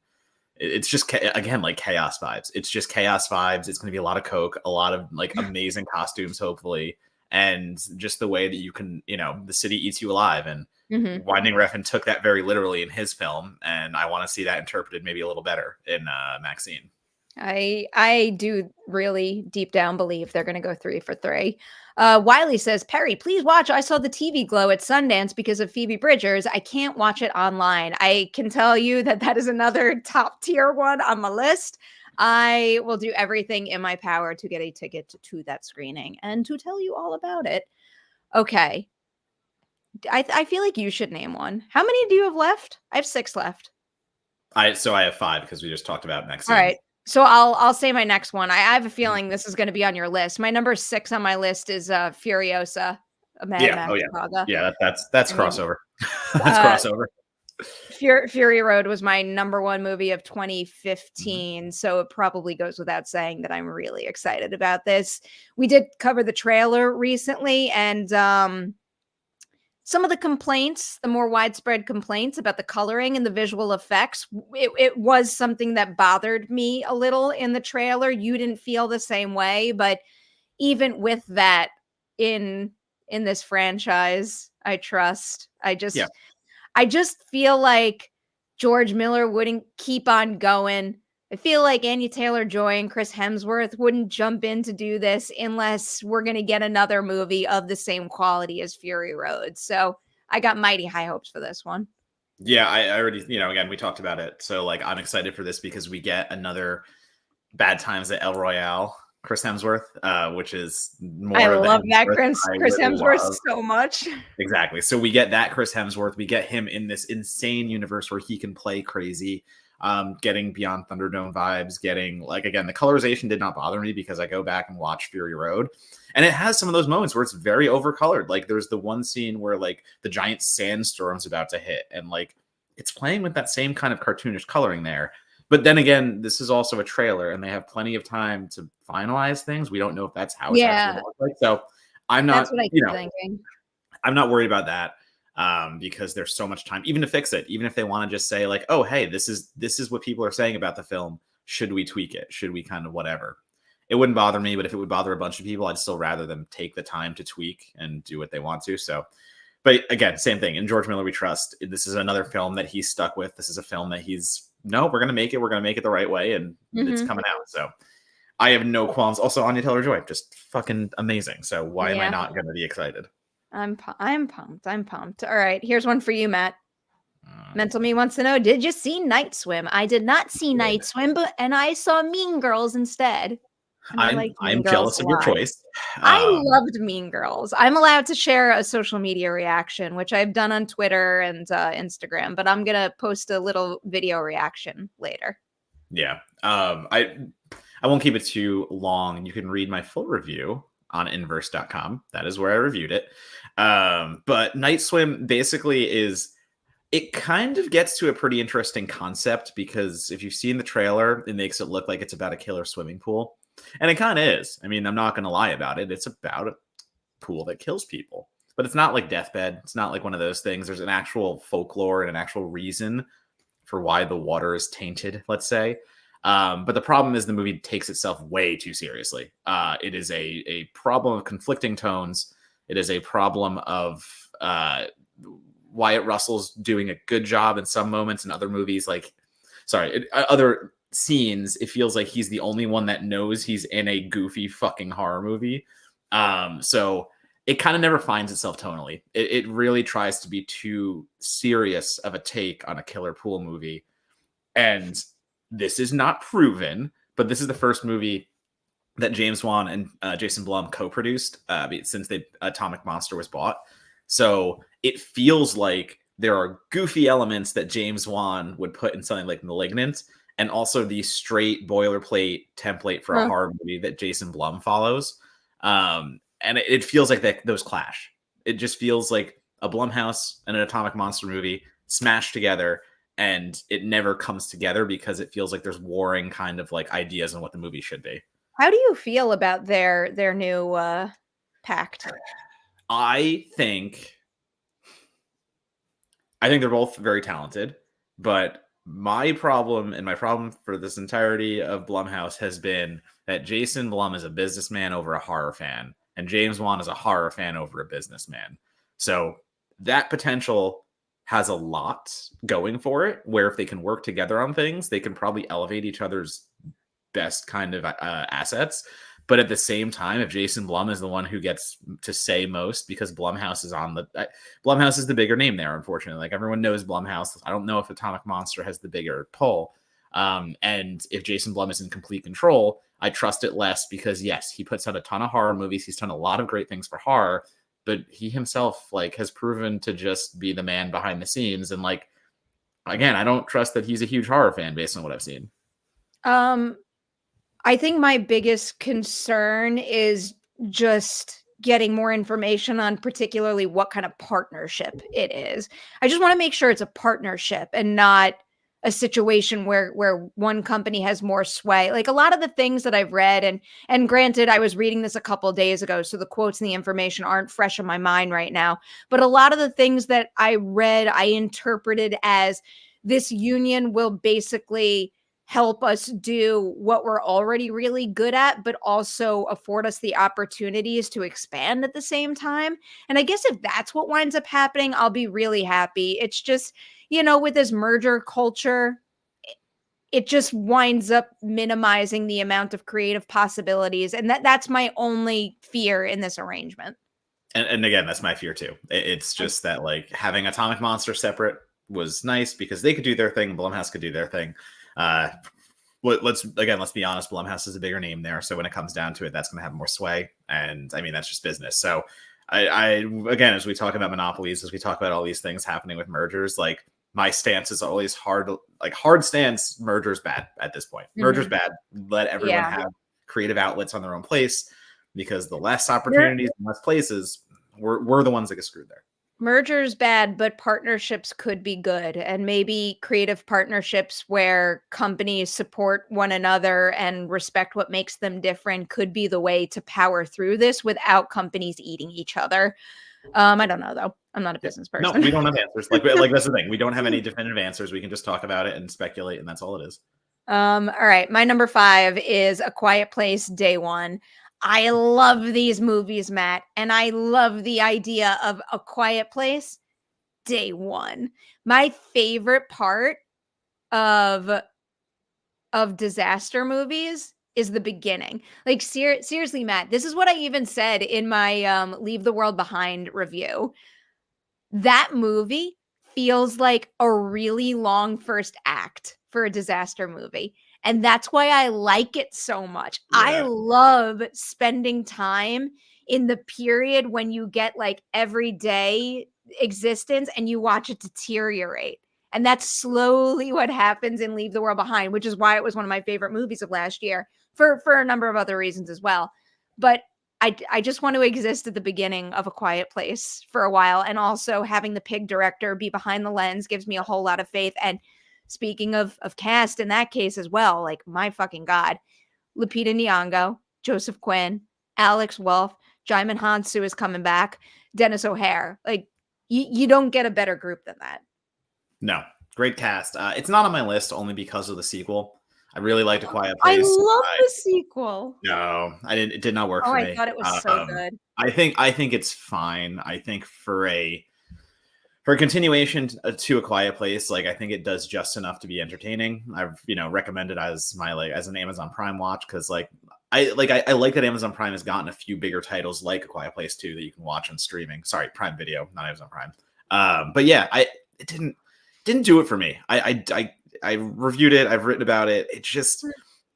it's just, again, like chaos vibes. It's just chaos vibes. It's going to be a lot of coke, a lot of like amazing costumes, hopefully. And just the way that you can, the city eats you alive. And Winding Refn took that very literally in his film. And I want to see that interpreted maybe a little better in Maxine. I do really deep down believe they're going to go 3 for 3. Wiley says, Perri, please watch I Saw the TV Glow at Sundance because of Phoebe Bridgers. I can't watch it online. I can tell you that is another top tier one on my list. I will do everything in my power to get a ticket to that screening and to tell you all about it. Okay. I feel like you should name one. How many do you have left? I have 6 left. So I have 5 because we just talked about Maxine. All right. So I'll say my next one. I have a feeling this is going to be on your list. My number 6 on my list is Furiosa, a Mad Max saga. Yeah, that's crossover. That's crossover. Fury Road was my number 1 movie of 2015, so it probably goes without saying that I'm really excited about this. We did cover the trailer recently, and some of the complaints, the more widespread complaints about the coloring and the visual effects, it was something that bothered me a little in the trailer. You didn't feel the same way, but even with that in this franchise, I trust. I just feel like George Miller wouldn't keep on going. I feel like Anya Taylor-Joy and Chris Hemsworth wouldn't jump in to do this unless we're going to get another movie of the same quality as Fury Road. So I got mighty high hopes for this one. Yeah, I already, again, we talked about it. So like, I'm excited for this because we get another Bad Times at El Royale, Chris Hemsworth, which is more. I love that Chris Hemsworth so much. Exactly. So we get that Chris Hemsworth. We get him in this insane universe where he can play crazy. Getting Beyond Thunderdome vibes, getting like, again, the colorization did not bother me because I go back and watch Fury Road and it has some of those moments where it's very overcolored. Like there's the one scene where like the giant sandstorm's about to hit and like it's playing with that same kind of cartoonish coloring there. But then again, this is also a trailer and they have plenty of time to finalize things. We don't know if that's how it's actually going to look like. So I'm not, that's what I keep thinking. I'm not worried about that. Because there's so much time, even to fix it, even if they want to just say like, oh, hey, this is what people are saying about the film. Should we tweak it? Should we kind of whatever? It wouldn't bother me, but if it would bother a bunch of people, I'd still rather them take the time to tweak and do what they want to. So, but again, same thing. In George Miller, we trust. This is another film that he's stuck with. This is a film that he's no, we're gonna make it. We're gonna make it the right way, and it's Mm-hmm. coming out. So I have no qualms. Also, Anya Taylor-Joy, just fucking amazing. So why am I Yeah, not gonna be excited? I'm pumped. I'm pumped. All right, here's one for you, Matt. Uh, Mental Me wants to know, did you see Night Swim? I did not see did. Night Swim, and I saw Mean Girls instead. And I liked I'm Mean Girls jealous a of your lot. choice. I loved Mean Girls. I'm allowed to share a social media reaction, which I've done on Twitter and Instagram, but I'm gonna post a little video reaction later. Yeah. I won't keep it too long. You can read my full review on inverse.com. That is where I reviewed it. But Night Swim basically is, it kind of gets to a pretty interesting concept, because if you've seen the trailer, it makes it look like it's about a killer swimming pool. And it kind of is. I mean, I'm not going to lie about it. It's about a pool that kills people. But it's not like Deathbed. It's not like one of those things. There's an actual folklore and an actual reason for why the water is tainted, let's say. But the problem is the movie takes itself way too seriously. It is a problem of conflicting tones. It is a problem of Wyatt Russell's doing a good job in some moments. In other movies, other scenes, it feels like he's the only one that knows he's in a goofy fucking horror movie. So it kind of never finds itself tonally. It really tries to be too serious of a take on a killer pool movie. And this is not proven, but this is the first movie that James Wan and Jason Blum co-produced since Atomic Monster was bought. So it feels like there are goofy elements that James Wan would put in something like *Malignant*, and also the straight boilerplate template for a Huh. horror movie that Jason Blum follows. And it feels like those clash. It just feels like a Blumhouse and an Atomic Monster movie smashed together, and it never comes together because it feels like there's warring kind of like ideas on what the movie should be. How do you feel about their new pact? I think they're both very talented, but my problem for this entirety of Blumhouse has been that Jason Blum is a businessman over a horror fan, and James Wan is a horror fan over a businessman. So that potential has a lot going for it, where if they can work together on things, they can probably elevate each other's best kind of assets. But at the same time, if Jason Blum is the one who gets to say most, because Blumhouse is Blumhouse is the bigger name there, unfortunately. Like, everyone knows Blumhouse. I don't know if Atomic Monster has the bigger pull. And if Jason Blum is in complete control, I trust it less, because yes, he puts out a ton of horror movies. He's done a lot of great things for horror, but he himself has proven to just be the man behind the scenes. And again, I don't trust that he's a huge horror fan based on what I've seen. Um, I think my biggest concern is just getting more information on particularly what kind of partnership it is. I just want to make sure it's a partnership and not a situation where one company has more sway. Like, a lot of the things that I've read, and granted, I was reading this a couple of days ago, so the quotes and the information aren't fresh in my mind right now, but a lot of the things that I read, I interpreted as this union will basically help us do what we're already really good at, but also afford us the opportunities to expand at the same time. And I guess if that's what winds up happening, I'll be really happy. It's just, with this merger culture, it just winds up minimizing the amount of creative possibilities. And that's my only fear in this arrangement. And again, that's my fear too. It's just that having Atomic Monster separate was nice because they could do their thing, Blumhouse could do their thing. Let's be honest, Blumhouse is a bigger name there, so when it comes down to it, that's going to have more sway, and I mean, that's just business. So I again, as we talk about monopolies, as we talk about all these things happening with mergers, my stance is always hard stance. Mergers bad at this point. Mergers bad. Let everyone Yeah. have creative outlets on their own place, because the less Mer- opportunities and less places, we're the ones that get screwed there. Mergers bad, but partnerships could be good. And maybe creative partnerships where companies support one another and respect what makes them different could be the way to power through this without companies eating each other. I don't know, though. I'm not a business No, person. we don't have answers. Like that's the thing. We don't have any definitive answers. We can just talk about it and speculate, and that's all it is. All right. My number 5 is A Quiet Place Day One. I love these movies, Matt, and I love the idea of A Quiet Place Day One. My favorite part of disaster movies is the beginning. Like seriously, Matt, this is what I even said in my Leave the World Behind review. That movie feels like a really long first act for a disaster movie. And that's why I like it so much. I Yeah. love spending time in the period when you get like everyday existence and you watch it deteriorate. And that's slowly what happens in Leave the World Behind, which is why it was one of my favorite movies of last year for a number of other reasons as well. But I just want to exist at the beginning of A Quiet Place for a while, and also having the Pig director be behind the lens gives me a whole lot of faith. And speaking of cast in that case as well, like my fucking god, Lupita Nyong'o, Joseph Quinn, Alex Wolff, Jaimin Hansu is coming back, Dennis O'Hare. Like you don't get a better group than that. No, great cast. It's not on my list only because of the sequel. I really liked A Quiet I Place. love the sequel. No, I didn't. It did not work Oh, for I me. thought it was so good. I think it's fine. I think for a continuation to A Quiet Place, like I think it does just enough to be entertaining. I've recommended as my as an Amazon Prime watch because I like that Amazon Prime has gotten a few bigger titles like A Quiet Place 2 that you can watch on streaming. Sorry, Prime Video, not Amazon Prime. But yeah, it didn't do it for me. I reviewed it. I've written about it.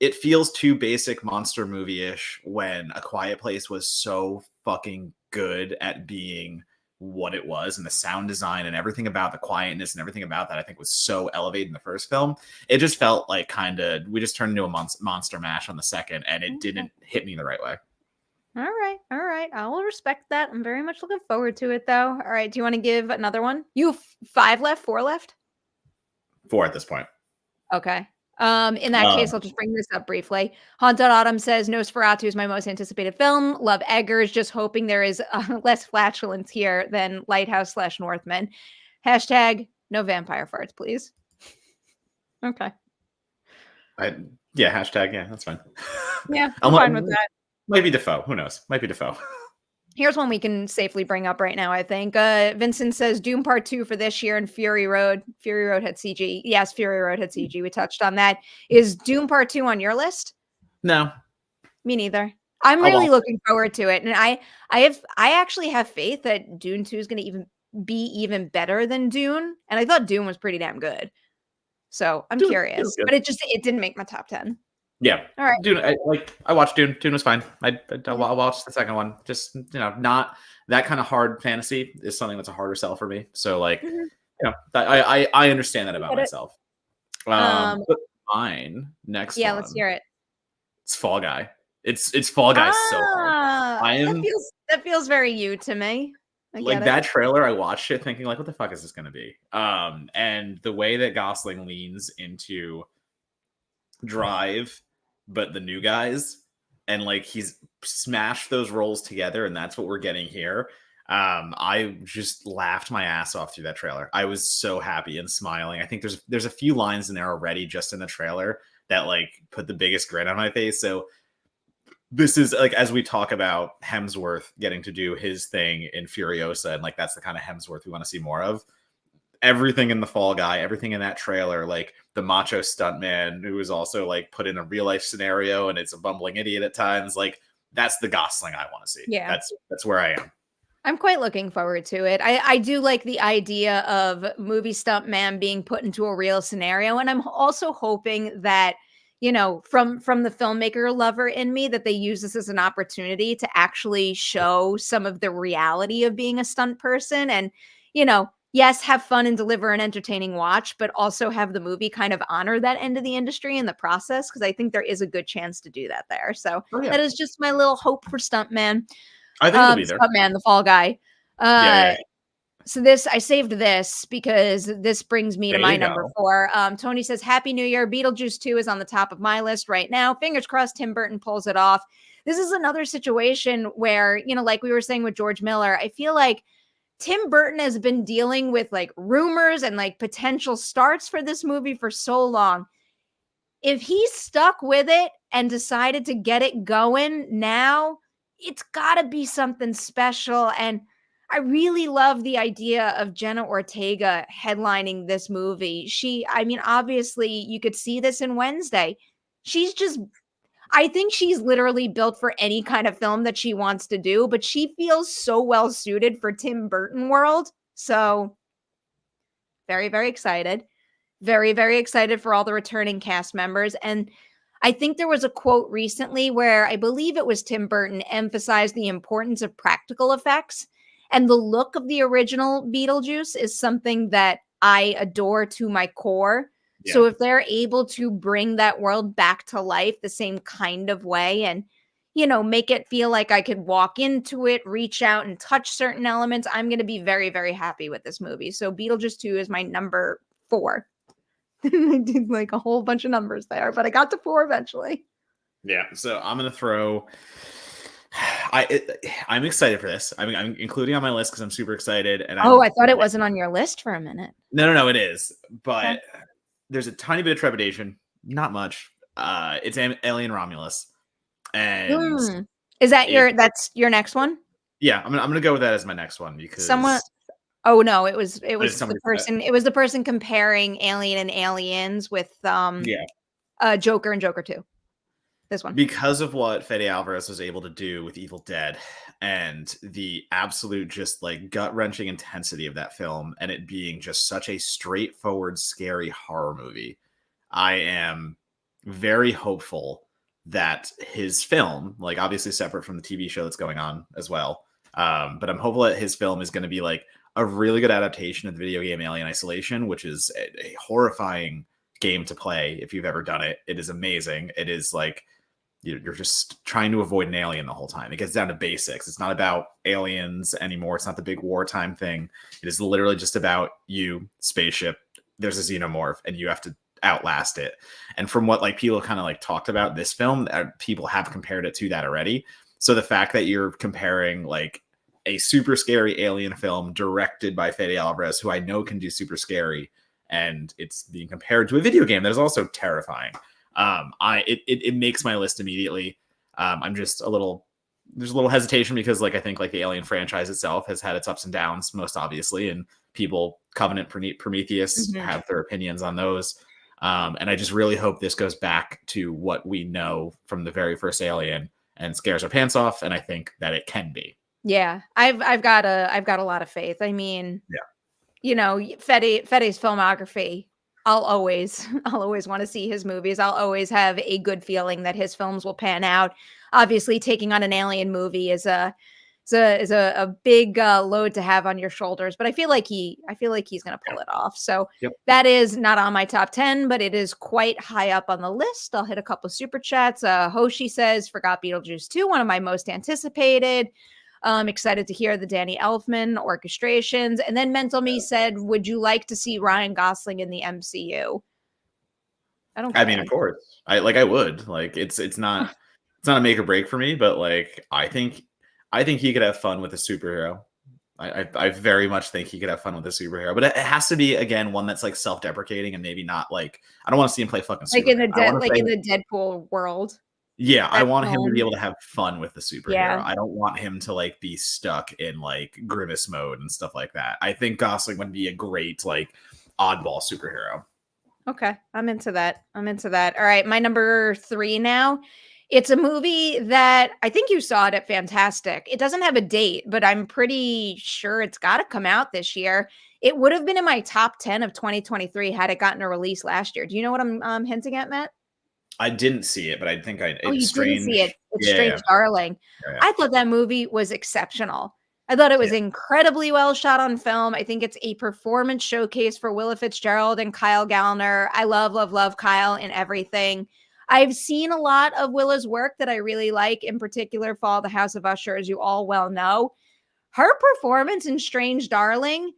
It feels too basic monster movie-ish when A Quiet Place was so fucking good at being what it was, and the sound design and everything about the quietness and everything about that I think was so elevated in the first film. It just felt like kind of we just turned into a monster mash on the second, and it didn't hit me the right way. All right. I will respect that. I'm very much looking forward to it, though. All right, do you want to give another one? You have 5 left, 4 left? 4 at this point. Okay. In that case, I'll just bring this up briefly. Haunted Autumn says Nosferatu is my most anticipated film. Love Eggers, just hoping there is less flatulence here than Lighthouse/Northman. Hashtag no vampire farts, please. Okay. Yeah, hashtag, yeah, that's fine. Yeah, I'm fine with that. Might be Defoe. Who knows? Might be Defoe. Here's one we can safely bring up right now, I think. Vincent says Doom Part 2 for this year and Fury Road. Fury Road had CG. Yes, Fury Road had CG. We touched on that. Is Doom Part 2 on your list? No. Me neither. I'm really looking forward to it. And I actually have faith that Dune 2 is going to be even better than Dune. And I thought Dune was pretty damn good. So I'm curious. But it didn't make my top 10. Yeah. All right. Dune, I watched Dune. Dune was fine. I'll watch the second one. Just, not that kind of hard fantasy is something that's a harder sell for me. So I understand that about myself. But mine next one. Yeah, let's hear it. It's Fall Guy. It's Fall Guy so hard. That feels very you to me. That trailer, I watched it thinking what the fuck is this going to be? And the way that Gosling leans into Drive, but the new guys, and he's smashed those roles together, and that's what we're getting here. I just laughed my ass off through that trailer. I was so happy and smiling. I think there's a few lines in there already just in the trailer that put the biggest grin on my face. So this is as we talk about Hemsworth getting to do his thing in Furiosa, and that's the kind of Hemsworth we want to see more of. Everything in the Fall Guy, everything in that trailer, the macho stuntman who is also put in a real life scenario and it's a bumbling idiot at times. That's the Gosling I want to see. Yeah, that's where I am. I'm quite looking forward to it. I do like the idea of movie stuntman being put into a real scenario, and I'm also hoping that from the filmmaker lover in me, that they use this as an opportunity to actually show some of the reality of being a stunt person, and yes, have fun and deliver an entertaining watch, but also have the movie kind of honor that end of the industry in the process, because I think there is a good chance to do that there. So that is just my little hope for Stuntman. I think it'll be there. Stuntman, the Fall Guy. Yeah. So I saved this because this brings me to my number 4. Tony says, Happy New Year. Beetlejuice 2 is on the top of my list right now. Fingers crossed Tim Burton pulls it off. This is another situation where, like we were saying with George Miller, I feel like Tim Burton has been dealing with rumors and potential starts for this movie for so long. If he stuck with it and decided to get it going now, it's got to be something special. And I really love the idea of Jenna Ortega headlining this movie. I mean, obviously, you could see this in Wednesday. She's just, I think she's literally built for any kind of film that she wants to do, but she feels so well suited for Tim Burton world. So, very, very excited. Very, very excited for all the returning cast members. And I think there was a quote recently where I believe it was Tim Burton emphasized the importance of practical effects. And the look of the original Beetlejuice is something that I adore to my core. So Yeah. if they're able to bring that world back to life the same kind of way and, make it feel like I could walk into it, reach out and touch certain elements, I'm going to be very, very happy with this movie. So Beetlejuice 2 is my number 4. I did like a whole bunch of numbers there, but I got to 4 eventually. Yeah, so I'm gonna throw. I'm excited for this. I'm including on my list because I'm super excited. And I thought it wasn't on your list for a minute. No, it is. But Okay. there's a tiny bit of trepidation, not much. It's Alien Romulus, and Is that that's your next one? Yeah, I'm gonna go with that as my next one because Someone. Oh no, it was somebody the person comparing Alien and Aliens with Joker and Joker 2. This one. Because of what Fede Alvarez was able to do with Evil Dead and the absolute just like gut-wrenching intensity of that film and it being just such a straightforward, scary horror movie, I am very hopeful that his film, like obviously separate from the TV show that's going on as well, but I'm hopeful that his film is going to be like a really good adaptation of the video game Alien Isolation, which is a horrifying game to play if you've ever done it. It is amazing. It is like you're just trying to avoid an alien the whole time. It gets down to basics. It's not about aliens anymore. It's not the big wartime thing. It is literally just about you, spaceship. There's a xenomorph, and you have to outlast it. And from what like people kind of like talked about this film, people have compared it to that already. So the fact that you're comparing like a super scary alien film directed by Fede Alvarez, who I know can do super scary, and it's being compared to a video game that is also terrifying. It makes my list immediately. I'm just there's a little hesitation because like I think like the Alien franchise itself has had its ups and downs most obviously, and people Covenant Prometheus have their opinions on those. And I just really hope this goes back to what we know from the very first Alien and scares our pants off, and I think that it can be. Yeah, I've got a lot of faith. I mean, Fede's filmography. I'll always want to see his movies. I'll always have a good feeling that his films will pan out. Obviously, taking on an alien movie is a big load to have on your shoulders, but I feel like he's going to pull it off. So that is not on my top 10, but it is quite high up on the list. I'll hit a couple of super chats. Hoshi says, forgot Beetlejuice 2, one of my most anticipated. Excited to hear the Danny Elfman orchestrations. And then Mental Me said, would you like to see Ryan Gosling in the MCU? I mean, of course. I would. Like it's not a make or break for me, but like I think he could have fun with a superhero. I very much think he could have fun with a superhero, but it has to be again one that's like self-deprecating and maybe not like I don't want to see him play fucking Superman. In the Deadpool world. Yeah, I want him to be able to have fun with the superhero. Yeah. I don't want him to like be stuck in like grimace mode and stuff like that. I think Gosling would be a great like oddball superhero. Okay, I'm into that. All right, my number 3 now. It's a movie that I think you saw it at Fantastic. It doesn't have a date, but I'm pretty sure it's got to come out this year. It would have been in my top 10 of 2023 had it gotten a release last year. Do you know what I'm hinting at, Matt? I didn't see it, but I think you didn't see it. It's Strange yeah. Darling. Yeah. I thought that movie was exceptional. I thought it was incredibly well shot on film. I think it's a performance showcase for Willa Fitzgerald and Kyle Gallner. I love Kyle in everything. I've seen a lot of Willa's work that I really like, in particular Fall the House of Usher, as you all well know. Her performance in Strange Darling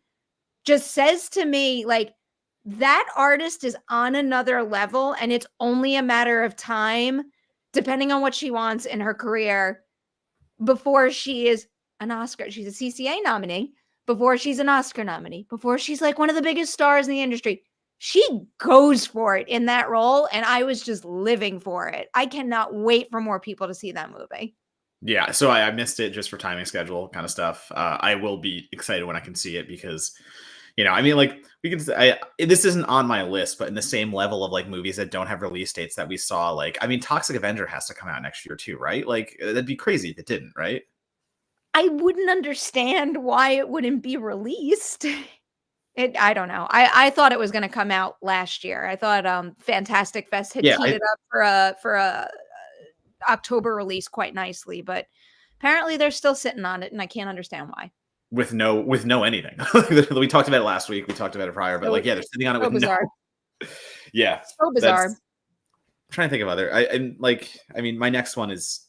just says to me, like, that artist is on another level, and it's only a matter of time, depending on what she wants in her career, before she is an Oscar. She's a CCA nominee, before she's an Oscar nominee, before she's like one of the biggest stars in the industry. She goes for it in that role, and I was just living for it. I cannot wait for more people to see that movie. Yeah, so I missed it just for timing schedule kind of stuff. I will be excited when I can see it because, I mean, like we can. This isn't on my list, but in the same level of like movies that don't have release dates that we saw, like I mean, Toxic Avenger has to come out next year too, right? Like that'd be crazy if it didn't, right? I wouldn't understand why it wouldn't be released. I don't know. I thought it was gonna come out last year. I thought, Fantastic Fest had Yeah, teed it up for a October release quite nicely, but apparently they're still sitting on it, and I can't understand why. with no anything. We talked about it last week. We talked about it prior, but So like, yeah, they're sitting on it so with no. bizarre. Yeah, So that's. bizarre. I'm trying to think of other. And like, I mean, my next one is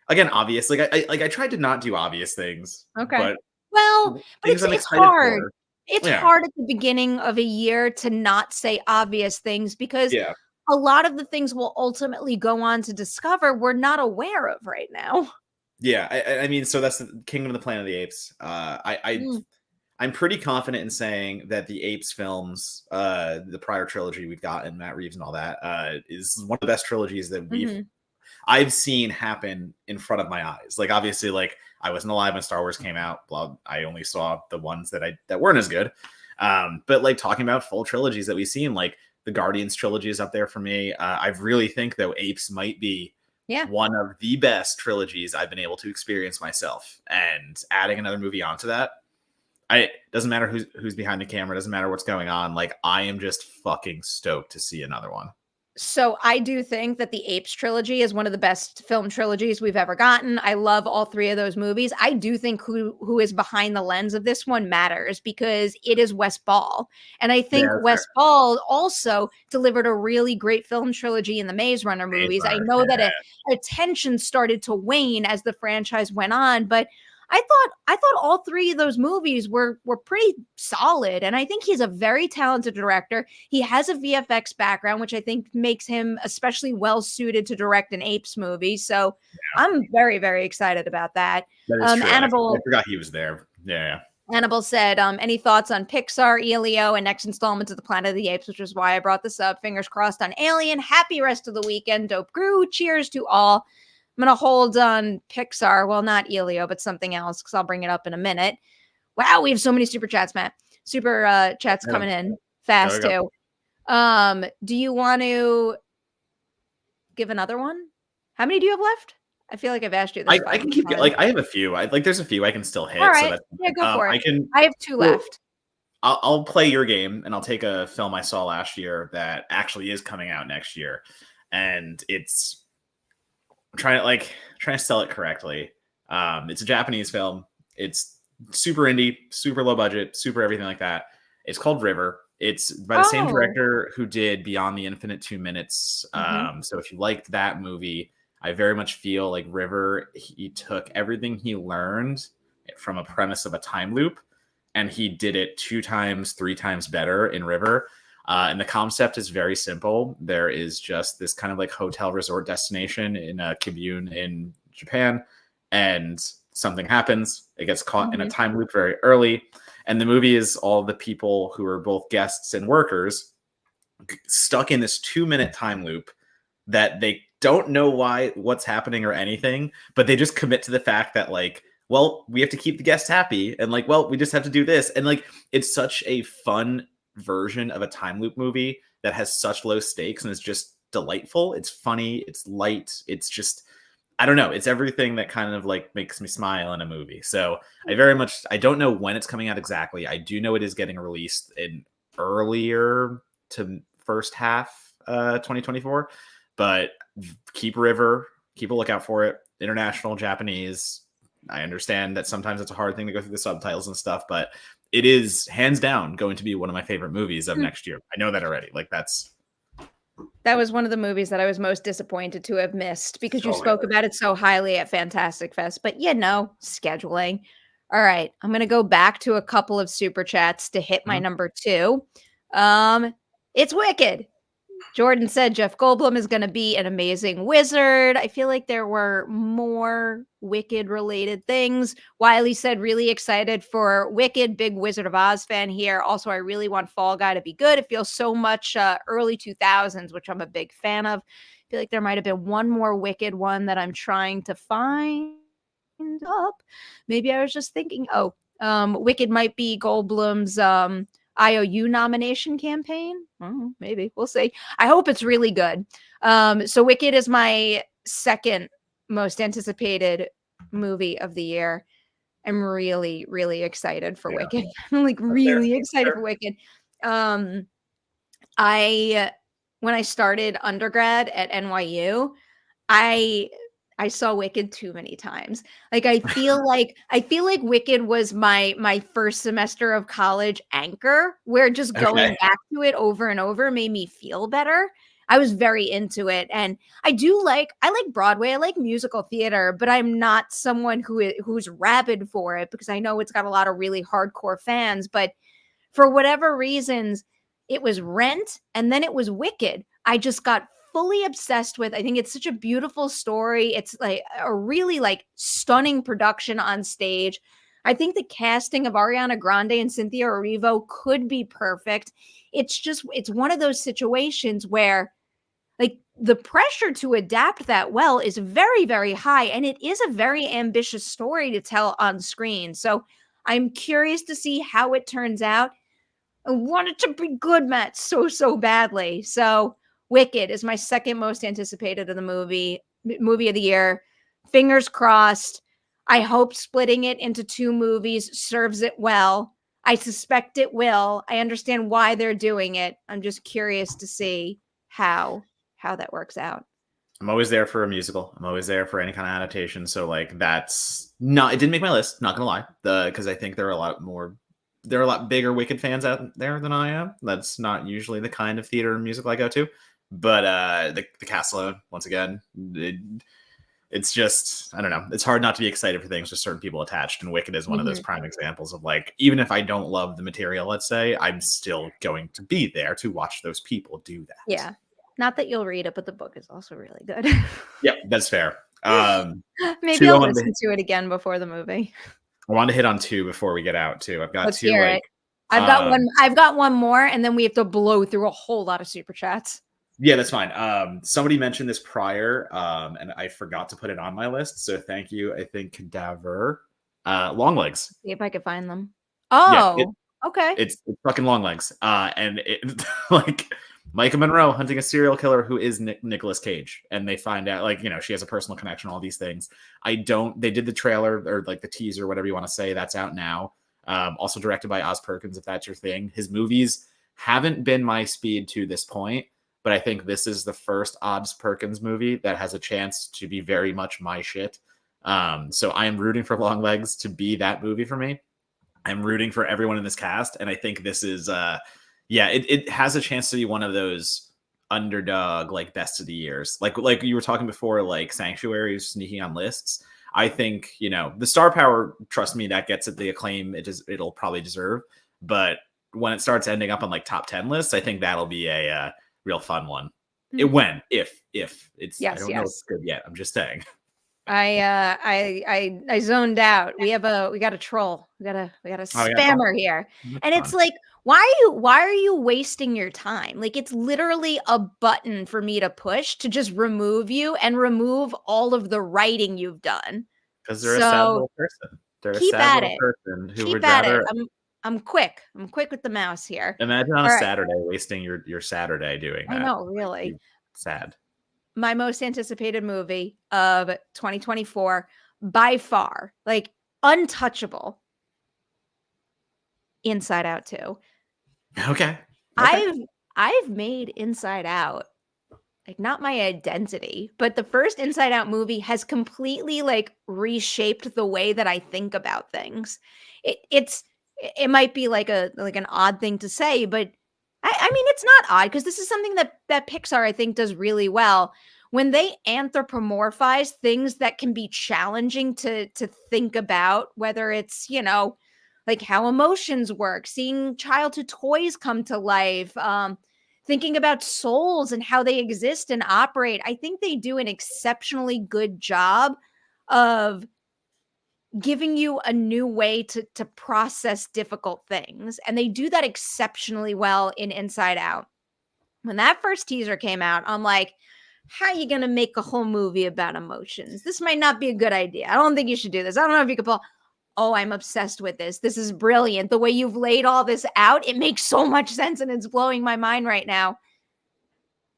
again obvious. Like I tried to not do obvious things, Okay. but Well, but things it's I'm it's excited hard. for. It's Yeah, hard at the beginning of a year to not say obvious things because yeah. a lot of the things we'll ultimately go on to discover we're not aware of right now. Yeah, I mean, so that's the Kingdom of the Planet of the Apes. Mm, I'm pretty confident in saying that the Apes films, the prior trilogy we've gotten, Matt Reeves and all that, is one of the best trilogies that mhm. I've seen happen in front of my eyes. Like obviously, like I wasn't alive when Star Wars came out. Blah, I only saw the ones that weren't as good. But like talking about full trilogies that we've seen, like the Guardians trilogy is up there for me. I really think though Apes might be Yeah. one of the best trilogies I've been able to experience myself. And adding another movie onto that, I doesn't matter who's behind the camera, doesn't matter what's going on. Like I am just fucking stoked to see another one. So I do think that the Apes trilogy is one of the best film trilogies we've ever gotten. I love all three of those movies. I do think who is behind the lens of this one matters because it is Wes Ball. And I Yeah, think that's fair. Wes Ball also delivered a really great film trilogy in the Maze Runner Maze movies. I Runner. know that Yeah, attention started to wane as the franchise went on, but I thought all three of those movies were pretty solid. And I think he's a very talented director. He has a VFX background, which I think makes him especially well suited to direct an Apes movie. So I'm very, very excited about that. that is true. I Annabelle forgot he was there. Yeah, Annabelle said, any thoughts on Pixar, Elio, and next installment of the Planet of the Apes, which is why I brought this up. Fingers crossed on Alien. Happy rest of the weekend. Dope Grew. Cheers to all. I'm going to hold on Pixar. Well, not Elio, but something else because I'll bring it up in a minute. Wow, we have so many super chats, Matt. Super chats yeah. coming in Go fast go. too. Do you want to give another one? How many do you have left? I feel like I've asked you this I can 500 keep times. like I have a few. Like there's a few I can still All hit. So right. that's Yeah, go for I it. can. I have two So left. I'll play your game and I'll take a film I saw last year that actually is coming out next year, and it's trying to sell it correctly. It's a Japanese film. It's super indie, super low budget, super everything like that. It's called River. It's by the same Oh. director who did Beyond the Infinite 2 Minutes. Mhm. So if you liked that movie, I very much feel like River, he took everything he learned from a premise of a time loop and he did it 2 times, 3 times better in River. And the concept is very simple. There is just this kind of like hotel resort destination in a Kibune in Japan, and something happens. It gets caught in a Mhm. time loop very early. And the movie is all the people who are both guests and workers stuck in this 2 minute time loop that they don't know what's happening or anything, but they just commit to the fact that like, well, we have to keep the guests happy and like, well, we just have to do this. And like it's such a fun version of a time loop movie that has such low stakes and is just delightful. It's funny, it's light, it's just I don't know, it's everything that kind of like makes me smile in a movie. So I don't know when it's coming out exactly. I do know it is getting released in earlier to first half 2024, but keep a lookout for it. International Japanese. I understand that sometimes it's a hard thing to go through the subtitles and stuff, but it is hands down going to be one of my favorite movies of Hmm. next year. I know that already. Like that's That was one of the movies that I was most disappointed to have missed because you so spoke about it so highly at Fantastic Fest. But scheduling. All right, I'm gonna go back to a couple of super chats to hit my good. number two. Um, it's Wicked. Jordan said Jeff Goldblum is going to be an amazing wizard. I feel like there were more Wicked related things. Wiley said really excited for Wicked, big Wizard of Oz fan here. Also, I really want Fall Guy to be good. It feels so much early 2000s, which I'm a big fan of. I feel like there might have been one more Wicked one that I'm trying to find up. Maybe I was just thinking, Wicked might be Goldblum's IOU nomination campaign. Maybe we'll see. I hope it's really good. So Wicked is my second most anticipated movie of the year. I'm really, really excited for Wicked. I'm like really excited for Wicked. I when I started undergrad at NYU, I saw Wicked too many times. Like I feel like Wicked was my first semester of college anchor, where just going back to it over and over made me feel better. I was very into it, and I like Broadway. I like musical theater, but I'm not someone who's rabid for it because I know it's got a lot of really hardcore fans. But for whatever reasons, it was Rent and then it was Wicked. I just got fully obsessed with. I think it's such a beautiful story. It's like a really like stunning production on stage. I think the casting of Ariana Grande and Cynthia Erivo could be perfect. It's one of those situations where like the pressure to adapt that well is very, very high. And it is a very ambitious story to tell on screen. So I'm curious to see how it turns out. I want it to be good, Matt, so badly. So Wicked is my second most anticipated of the movie of the year. Fingers crossed. I hope splitting it into two movies serves it well. I suspect it will. I understand why they're doing it. I'm just curious to see how that works out. I'm always there for a musical. I'm always there for any kind of adaptation. So like that's not, it didn't make my list, not gonna lie. Because I think there are a lot bigger Wicked fans out there than I am. That's not usually the kind of theater and musical I go to. But the cast alone, once again, it's just, I don't know. It's hard not to be excited for things with certain people attached. And Wicked is one of those prime examples of like, even if I don't love the material, let's say, I'm still going to be there to watch those people do that. Yeah. Not that you'll read it, but the book is also really good. Yep, that's fair. Maybe I'll listen to it again before the movie. I want to hit on two before we get out too. I've got Let's two. Hear it. I've got one more, and then we have to blow through a whole lot of super chats. Yeah, that's fine. Somebody mentioned this prior, and I forgot to put it on my list. So thank you. I think Cadaver, Longlegs. See if I could find them. Oh, yeah, okay. It's fucking Longlegs. And it like Micah Monroe hunting a serial killer who is Nicolas Cage, and they find out like she has a personal connection. All these things. They did the trailer or like the teaser, whatever you want to say. That's out now. Also directed by Oz Perkins, if that's your thing. His movies haven't been my speed to this point. But I think this is the first Oz Perkins movie that has a chance to be very much my shit. So I am rooting for Longlegs to be that movie for me. I'm rooting for everyone in this cast. And I think this is, it has a chance to be one of those underdog, like best of the years. Like you were talking before, like Sanctuary is sneaking on lists. I think, the star power, trust me, that gets it the acclaim it'll probably deserve. But when it starts ending up on like top 10 lists, I think that'll be a real fun one. If it's, yes, I don't know if it's good yet. I'm just saying. I zoned out. We got a troll. We got a spammer here. And it's like, why are you wasting your time? Like it's literally a button for me to push to just remove you and remove all of the writing you've done. Because they're a sad little person. They're a sad little person who would rather. I'm quick. I'm quick with the mouse here. Imagine on a Saturday wasting your Saturday doing that. I know, really. Sad. My most anticipated movie of 2024 by far, like untouchable. Inside Out 2. Okay. I've made Inside Out like not my identity, but the first Inside Out movie has completely like reshaped the way that I think about things. It might be like an odd thing to say, but I mean, it's not odd because this is something that Pixar, I think, does really well. When they anthropomorphize things that can be challenging to think about, whether it's, like how emotions work, seeing childhood toys come to life, thinking about souls and how they exist and operate. I think they do an exceptionally good job of giving you a new way to process difficult things. And they do that exceptionally well in Inside Out. When that first teaser came out, I'm like, how are you going to make a whole movie about emotions? This might not be a good idea. I don't think you should do this. I don't know if you could pull. Oh, I'm obsessed with this. This is brilliant. The way you've laid all this out, it makes so much sense and it's blowing my mind right now.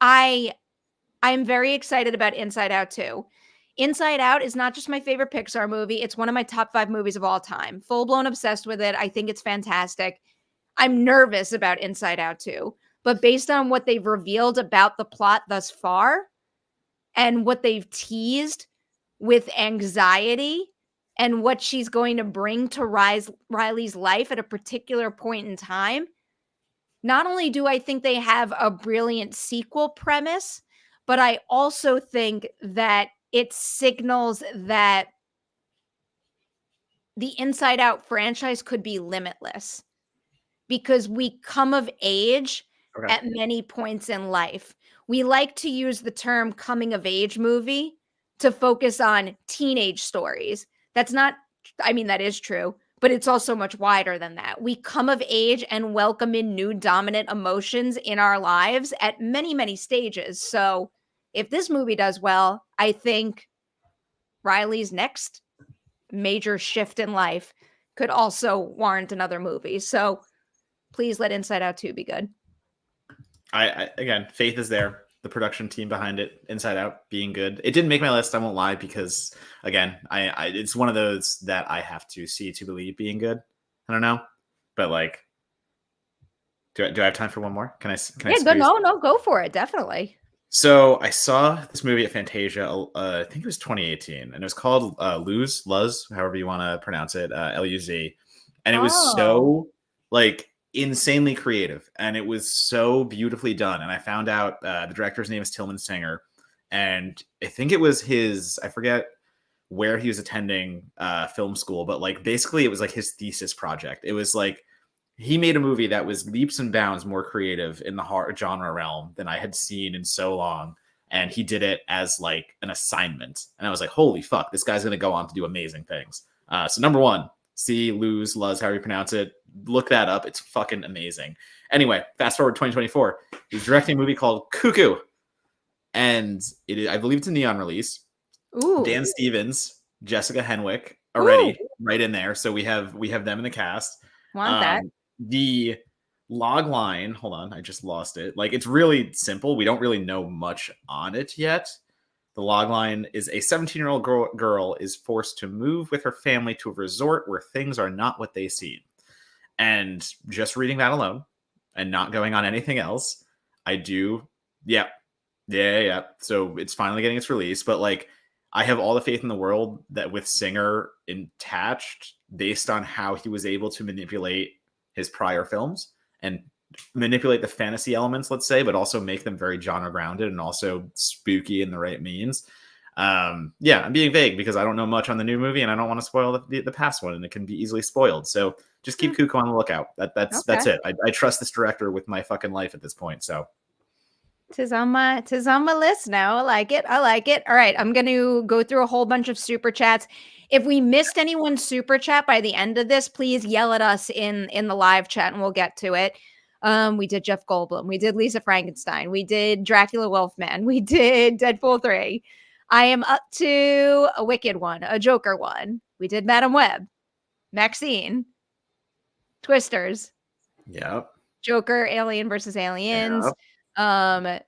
I'm very excited about Inside Out 2. Inside Out is not just my favorite Pixar movie. It's one of my top 5 movies of all time. Full blown obsessed with it. I think it's fantastic. I'm nervous about Inside Out 2, but based on what they've revealed about the plot thus far and what they've teased with anxiety and what she's going to bring to Riley's life at a particular point in time, not only do I think they have a brilliant sequel premise, but I also think that it signals that the Inside Out franchise could be limitless because we come of age at many points in life. We like to use the term coming of age movie to focus on teenage stories. That's not, I mean, that is true, but it's also much wider than that. We come of age and welcome in new dominant emotions in our lives at many, many stages. So if this movie does well, I think Riley's next major shift in life could also warrant another movie. So please let Inside Out 2 be good. I again, faith is there. The production team behind it, Inside Out, being good. It didn't make my list. I won't lie, because again, I it's one of those that I have to see to believe being good. I don't know, but like, do I have time for one more? Can I? Yeah, no, go for it. Definitely. So I saw this movie at Fantasia. I think it was 2018, and it was called Luz, however you want to pronounce it, Luz, and it was so like insanely creative, and it was so beautifully done. And I found out the director's name is Tillman Singer, and I think it was I forget where he was attending film school, but like basically it was like his thesis project. It was like he made a movie that was leaps and bounds more creative in the horror genre realm than I had seen in so long. And he did it as like an assignment. And I was like, holy fuck, this guy's going to go on to do amazing things. So number one, see Luz, however you pronounce it. Look that up. It's fucking amazing. Anyway, fast forward 2024. He's directing a movie called Cuckoo. And I believe it's a neon release. Ooh. Dan Stevens, Jessica Henwick already right in there. So we have them in the cast. Want that. The log line, hold on, I just lost it. Like, it's really simple. We don't really know much on it yet. The log line is a 17-year-old girl is forced to move with her family to a resort where things are not what they seem. And just reading that alone and not going on anything else, I do. Yeah. So it's finally getting its release, but like, I have all the faith in the world that with Singer attached, based on how he was able to manipulate his prior films and manipulate the fantasy elements, let's say, but also make them very genre grounded and also spooky in the right means. I'm being vague because I don't know much on the new movie and I don't want to spoil the past one, and it can be easily spoiled. So just keep Cuckoo on the lookout. That's it. I trust this director with my fucking life at this point. So Tis on my list now. I like it. All right. I'm going to go through a whole bunch of super chats. If we missed anyone's super chat by the end of this, please yell at us in the live chat and we'll get to it. We did Jeff Goldblum. We did Lisa Frankenstein. We did Dracula Wolfman. We did Deadpool 3. I am up to a Wicked one, a Joker one. We did Madam Web, Maxine, Twisters. Yep. Joker, Alien versus Aliens. Yep. I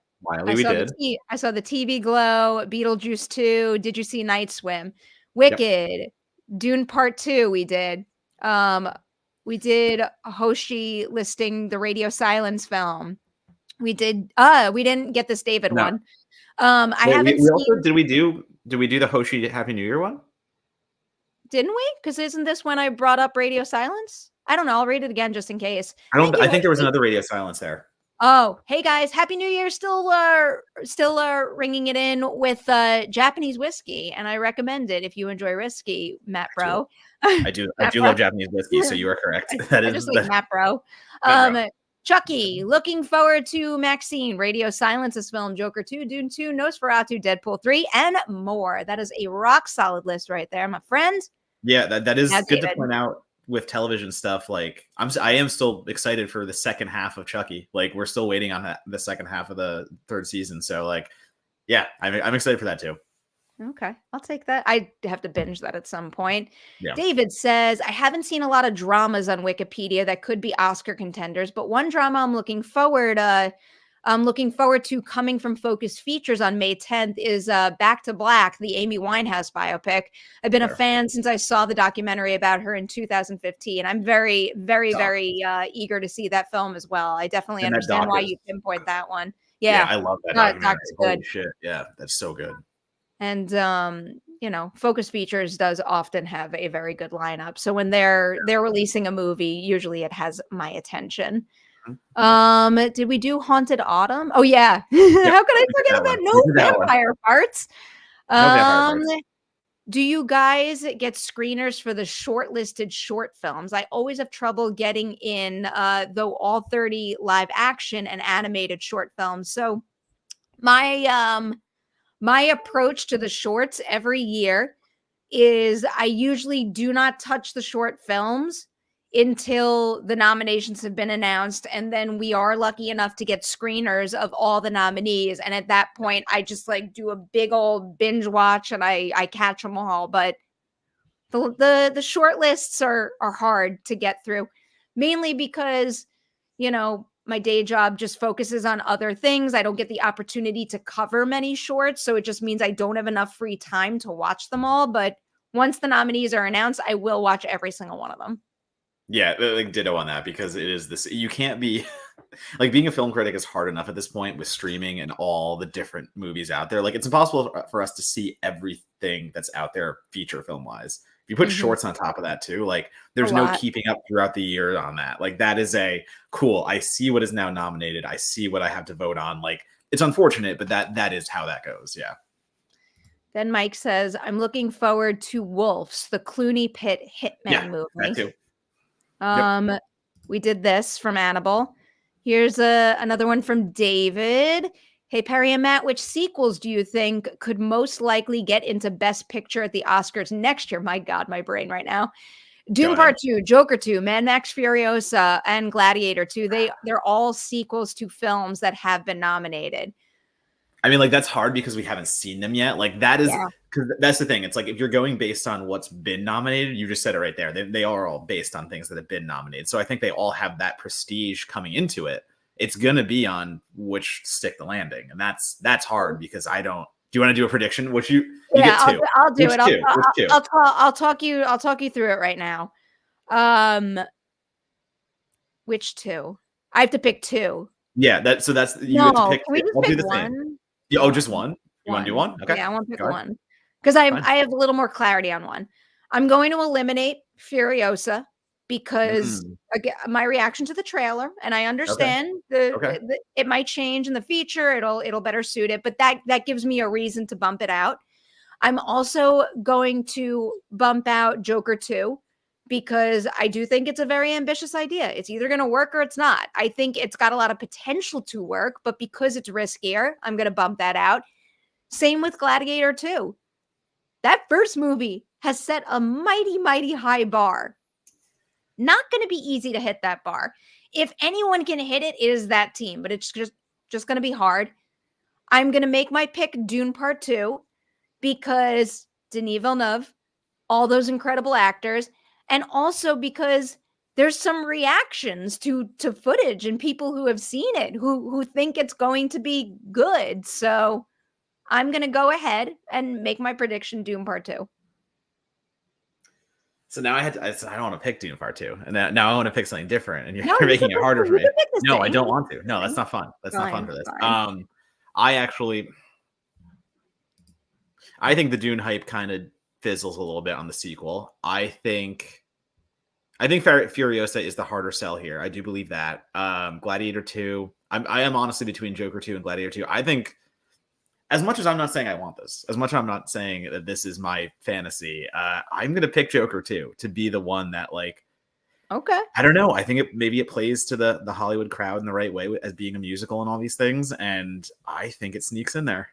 saw the TV Glow, Beetlejuice 2. Did you see Night Swim? Wicked, yep. Dune Part 2. We did Hoshi listing the Radio Silence film. We didn't get this David one. Did we do the Hoshi Happy New Year one? Didn't we? Because isn't this when I brought up Radio Silence? I don't know. I'll read it again just in case. I think there was another Radio Silence there. Oh, hey guys, Happy New Year! Still ringing it in with Japanese whiskey, and I recommend it if you enjoy whiskey, Matt Bro. I do love Japanese whiskey, so you are correct. Matt Bro. Chucky, looking forward to Maxine, Radio Silence's film, Joker 2, Dune 2, Nosferatu, Deadpool 3, and more. That is a rock solid list right there, my friend. Yeah, that is Now, good David. to point out with television stuff. Like I am still excited for the second half of Chucky. Like we're still waiting on the second half of the third season. So like, yeah, I'm excited for that too. Okay, I'll take that. I have to binge that at some point. Yeah. David says, I haven't seen a lot of dramas on Wikipedia that could be Oscar contenders, but one drama I'm looking forward to coming from Focus Features on May 10th is Back to Black, the Amy Winehouse biopic. I've been a fan since I saw the documentary about her in 2015. I'm very, very, very eager to see that film as well. I definitely understand why you pinpoint that one. Yeah, I love that documentary. Holy good. Shit. Yeah, that's so good. And Focus Features does often have a very good lineup. So when they're releasing a movie, usually it has my attention. Did we do Haunted Autumn? Oh yeah. How could I forget about No Vampire Parts? Do you guys get screeners for the shortlisted short films? I always have trouble getting in though all 30 live action and animated short films. So my approach to the shorts every year is I usually do not touch the short films until the nominations have been announced. And then we are lucky enough to get screeners of all the nominees. And at that point, I just like do a big old binge watch and I catch them all. But the short lists are hard to get through, mainly because, my day job just focuses on other things. I don't get the opportunity to cover many shorts. So it just means I don't have enough free time to watch them all. But once the nominees are announced, I will watch every single one of them. Yeah, like ditto on that, because it is this, you can't be like, being a film critic is hard enough at this point with streaming and all the different movies out there. Like it's impossible for us to see everything that's out there feature film wise. If you put shorts on top of that too, like there's no keeping up throughout the year on that. Like that is cool. I see what is now nominated. I see what I have to vote on. Like it's unfortunate, but that is how that goes. Yeah. Then Mike says, I'm looking forward to Wolves, the Clooney Pitt Hitman movie. That too. We did this from Annabelle. Here's another one from David. Hey, Perri and Matt, which sequels do you think could most likely get into Best Picture at the Oscars next year? My God, my brain right now. Dune Part 2, Joker 2, Mad Max Furiosa, and Gladiator 2. They're all sequels to films that have been nominated. I mean, like that's hard because we haven't seen them yet. Like that is, because that's the thing. It's like if you're going based on what's been nominated, you just said it right there. They are all based on things that have been nominated. So I think they all have that prestige coming into it. It's gonna be on which stick the landing, and that's hard because I don't. Do you want to do a prediction? Which you get two? I'll do it. I'll talk you through it right now. Which two? I have to pick two. Yeah, that's you have to pick. I'll do the one? Same. Yeah, oh, just one. You want to do one? Okay. Yeah, I want to pick one because I have a little more clarity on one. I'm going to eliminate Furiosa because again, my reaction to the trailer, and I understand it might change in the feature. It'll better suit it, but that gives me a reason to bump it out. I'm also going to bump out Joker 2 because I do think it's a very ambitious idea. It's either going to work or it's not. I think it's got a lot of potential to work, but because it's riskier, I'm going to bump that out. Same with Gladiator 2. That first movie has set a mighty, mighty high bar. Not going to be easy to hit that bar. If anyone can hit it, it is that team, but it's just going to be hard. I'm going to make my pick Dune Part 2 because Denis Villeneuve, all those incredible actors, and also because there's some reactions to footage and people who have seen it who think it's going to be good. So I'm going to go ahead and make my prediction Dune Part 2. So now I don't want to pick Dune Part 2, and now I want to pick something different, and you're making it harder for me. No, I don't want to. No, that's not fun. That's not fun for this. I think the Dune hype kind of fizzles a little bit on the sequel. I think Furiosa is the harder sell here. I do believe that. Gladiator 2. I am honestly between Joker 2 and Gladiator 2. I think, as much as I'm not saying I want this, as much as I'm not saying that this is my fantasy, I'm going to pick Joker 2 to be the one that, like, Okay. I don't know. I think maybe it plays to the Hollywood crowd in the right way as being a musical and all these things, and I think it sneaks in there.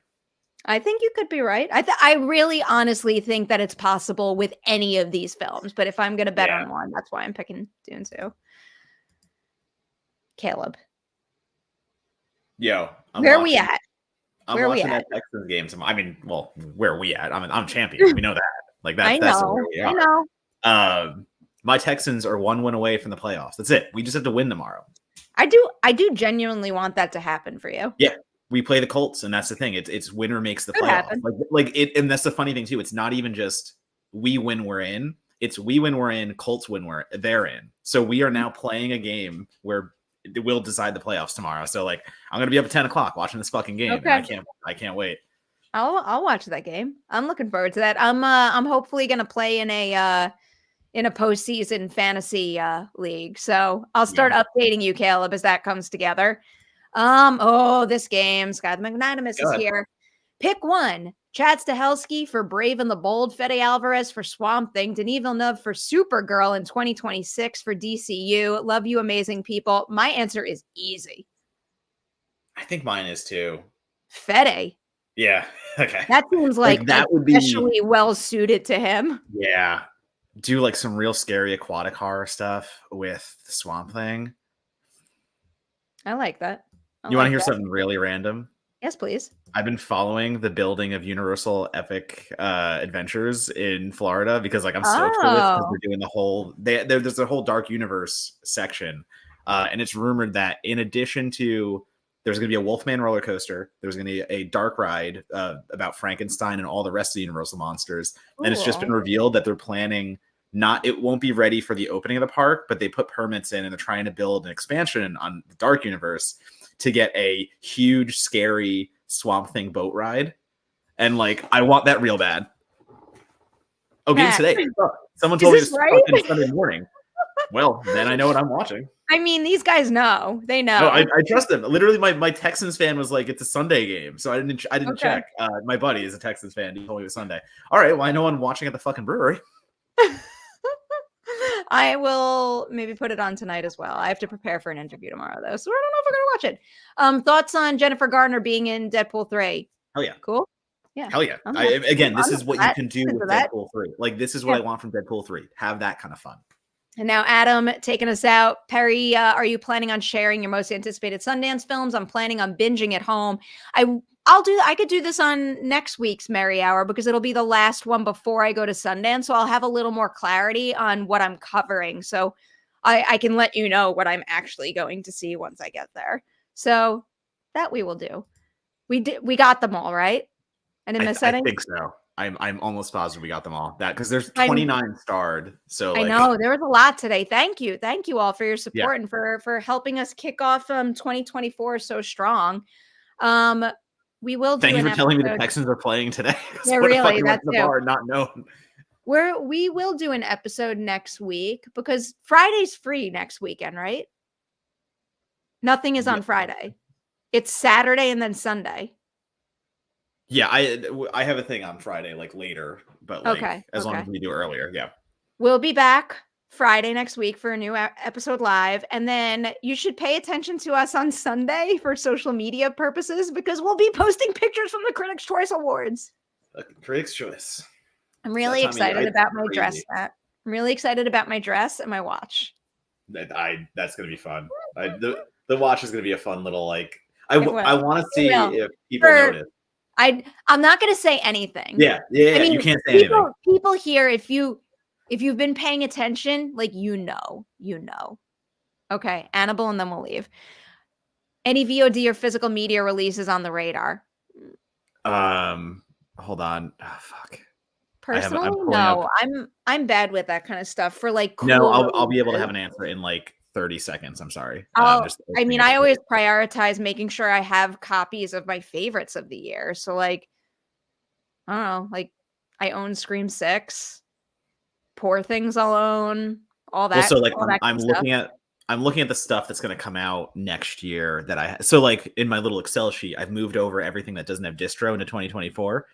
I think you could be right. I really honestly think that it's possible with any of these films, but if I'm gonna bet Yeah. on one, that's why I'm picking Dune 2. Caleb, Yo, where are we at? I'm Where are we watching that at? Texans game tomorrow. I mean, well, where are we at? I'm champion. We know that. Like I that's where know, we I are. know. My Texans are 1 win away from the playoffs. That's it. We just have to win tomorrow. I do genuinely want that to happen for you. Yeah, we play the Colts, and that's the thing. It's winner makes the Could playoff. happen. Like it, and that's the funny thing too. It's not even just we win, we're in. It's we win, we're in. Colts win, they're in. So we are now playing a game where it will decide the playoffs tomorrow. So like I'm gonna be up at 10 o'clock watching this fucking game, Okay. and I can't wait. I'll watch that game. I'm looking forward to that. I'm hopefully gonna play in a postseason fantasy league. So I'll start updating you, Caleb, as that comes together. This game, Scott Magnanimous is here. Pick one. Chad Stahelski for Brave and the Bold, Fede Alvarez for Swamp Thing, Denis Villeneuve for Supergirl in 2026 for DCU. Love you, amazing people. My answer is easy. I think mine is too. Fede. Yeah. Okay. That seems like that would be especially well suited to him. Yeah. Do like some real scary aquatic horror stuff with the Swamp Thing. I like that. You want to hear something really random? Yes, please. I've been following the building of Universal Epic Adventures in Florida because like I'm stoked for this because they're doing the whole there's a whole Dark Universe section, and it's rumored that in addition to there's going to be a Wolfman roller coaster, there's going to be a dark ride about Frankenstein and all the rest of the Universal monsters, and it's just been revealed that they're planning it won't be ready for the opening of the park, but they put permits in and they're trying to build an expansion on the Dark Universe to get a huge, scary Swamp Thing boat ride. And like, I want that real bad. Oh, game today. Someone told me this Sunday morning. Well, then I know what I'm watching. I mean, these guys know. They know. No, I trust them. Literally, my Texans fan was like, "It's a Sunday game," so I didn't check. My buddy is a Texans fan. He told me it was Sunday. All right, well, I know I'm watching at the fucking brewery. I will maybe put it on tonight as well. I have to prepare for an interview tomorrow, though, so I don't know if we're gonna watch it. Thoughts on Jennifer Garner being in Deadpool 3? Hell yeah, cool. Yeah, hell yeah. This is what you can do with Deadpool 3. Like, this is what I want from Deadpool 3. Have that kind of fun. And now, Adam, taking us out. Perri, are you planning on sharing your most anticipated Sundance films? I'm planning on binging at home. I could do this on next week's Merri Hour because it'll be the last one before I go to Sundance. So I'll have a little more clarity on what I'm covering. So I can let you know what I'm actually going to see once I get there. So that we will do. We got them all, right? I didn't miss any? I think so. I'm almost positive we got them all. That because there's 29 starred. So I know there was a lot today. Thank you all for your support and for helping us kick off 2024 so strong. We will. Thank you for telling me the Texans are playing today. Yeah, really. That's not known. We will do an episode next week because Friday's free next weekend, right? Nothing is on Friday. It's Saturday and then Sunday. Yeah, I have a thing on Friday, like later, but like as long as we do earlier, yeah. We'll be back Friday next week for a new episode live, and then you should pay attention to us on Sunday for social media purposes because we'll be posting pictures from the Critics' Choice Awards. Critics' Choice. I'm really excited about my dress, Matt. I'm really excited about my dress and my watch. That's gonna be fun. The watch is gonna be a fun little like. I want to see if people notice. I'm not going to say anything. Yeah. I mean, you can't say anything. People here, if you've been paying attention, like you know. Okay, Annabelle, and then we'll leave. Any VOD or physical media releases on the radar? Hold on. Oh, fuck. Personally, no. I'm bad with that kind of stuff. For like, cool no, I'll be able to have an answer in like 30 seconds. I'm sorry. I always prioritize making sure I have copies of my favorites of the year. So like, I don't know, like I own Scream 6, Poor Things I'll own, all that. Well, so like I'm looking at the stuff that's going to come out next year so like in my little Excel sheet, I've moved over everything that doesn't have distro into 2024.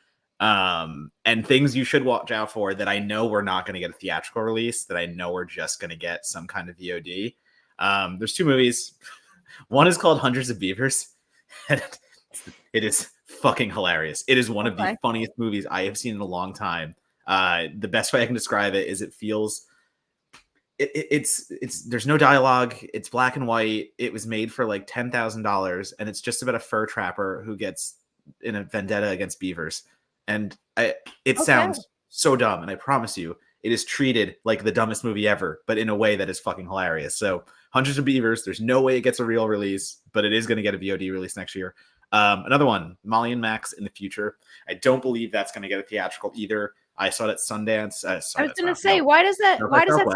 And things you should watch out for that I know we're not going to get a theatrical release, that I know we're just going to get some kind of VOD. There's 2 movies. One is called Hundreds of Beavers. It is fucking hilarious. It is one of the funniest movies I have seen in a long time. The best way I can describe it is it feels it's there's no dialogue. It's black and white. It was made for like $10,000, and it's just about a fur trapper who gets in a vendetta against beavers. And it sounds so dumb, and I promise you, it is treated like the dumbest movie ever, but in a way that is fucking hilarious. So, Hundreds of Beavers. There's no way it gets a real release, but it is going to get a VOD release next year. Another one, Molly and Max in the Future. I don't believe that's going to get a theatrical either. I saw it at Sundance. I was going to say, why does that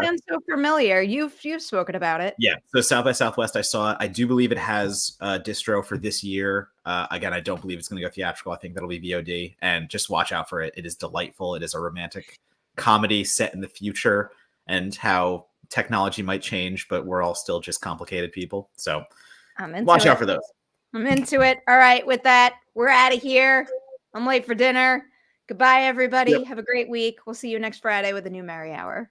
sound so familiar? You've spoken about it. Yeah. So South by Southwest, I saw it. I do believe it has distro for this year. Again, I don't believe it's going to go theatrical. I think that'll be VOD, and just watch out for it. It is delightful. It is a romantic comedy set in the future and how technology might change, but we're all still just complicated people. So watch out for those. I'm into it. All right. With that, we're out of here. I'm late for dinner. Goodbye, everybody. Have a great week. We'll see you next Friday with a new Merri Hour.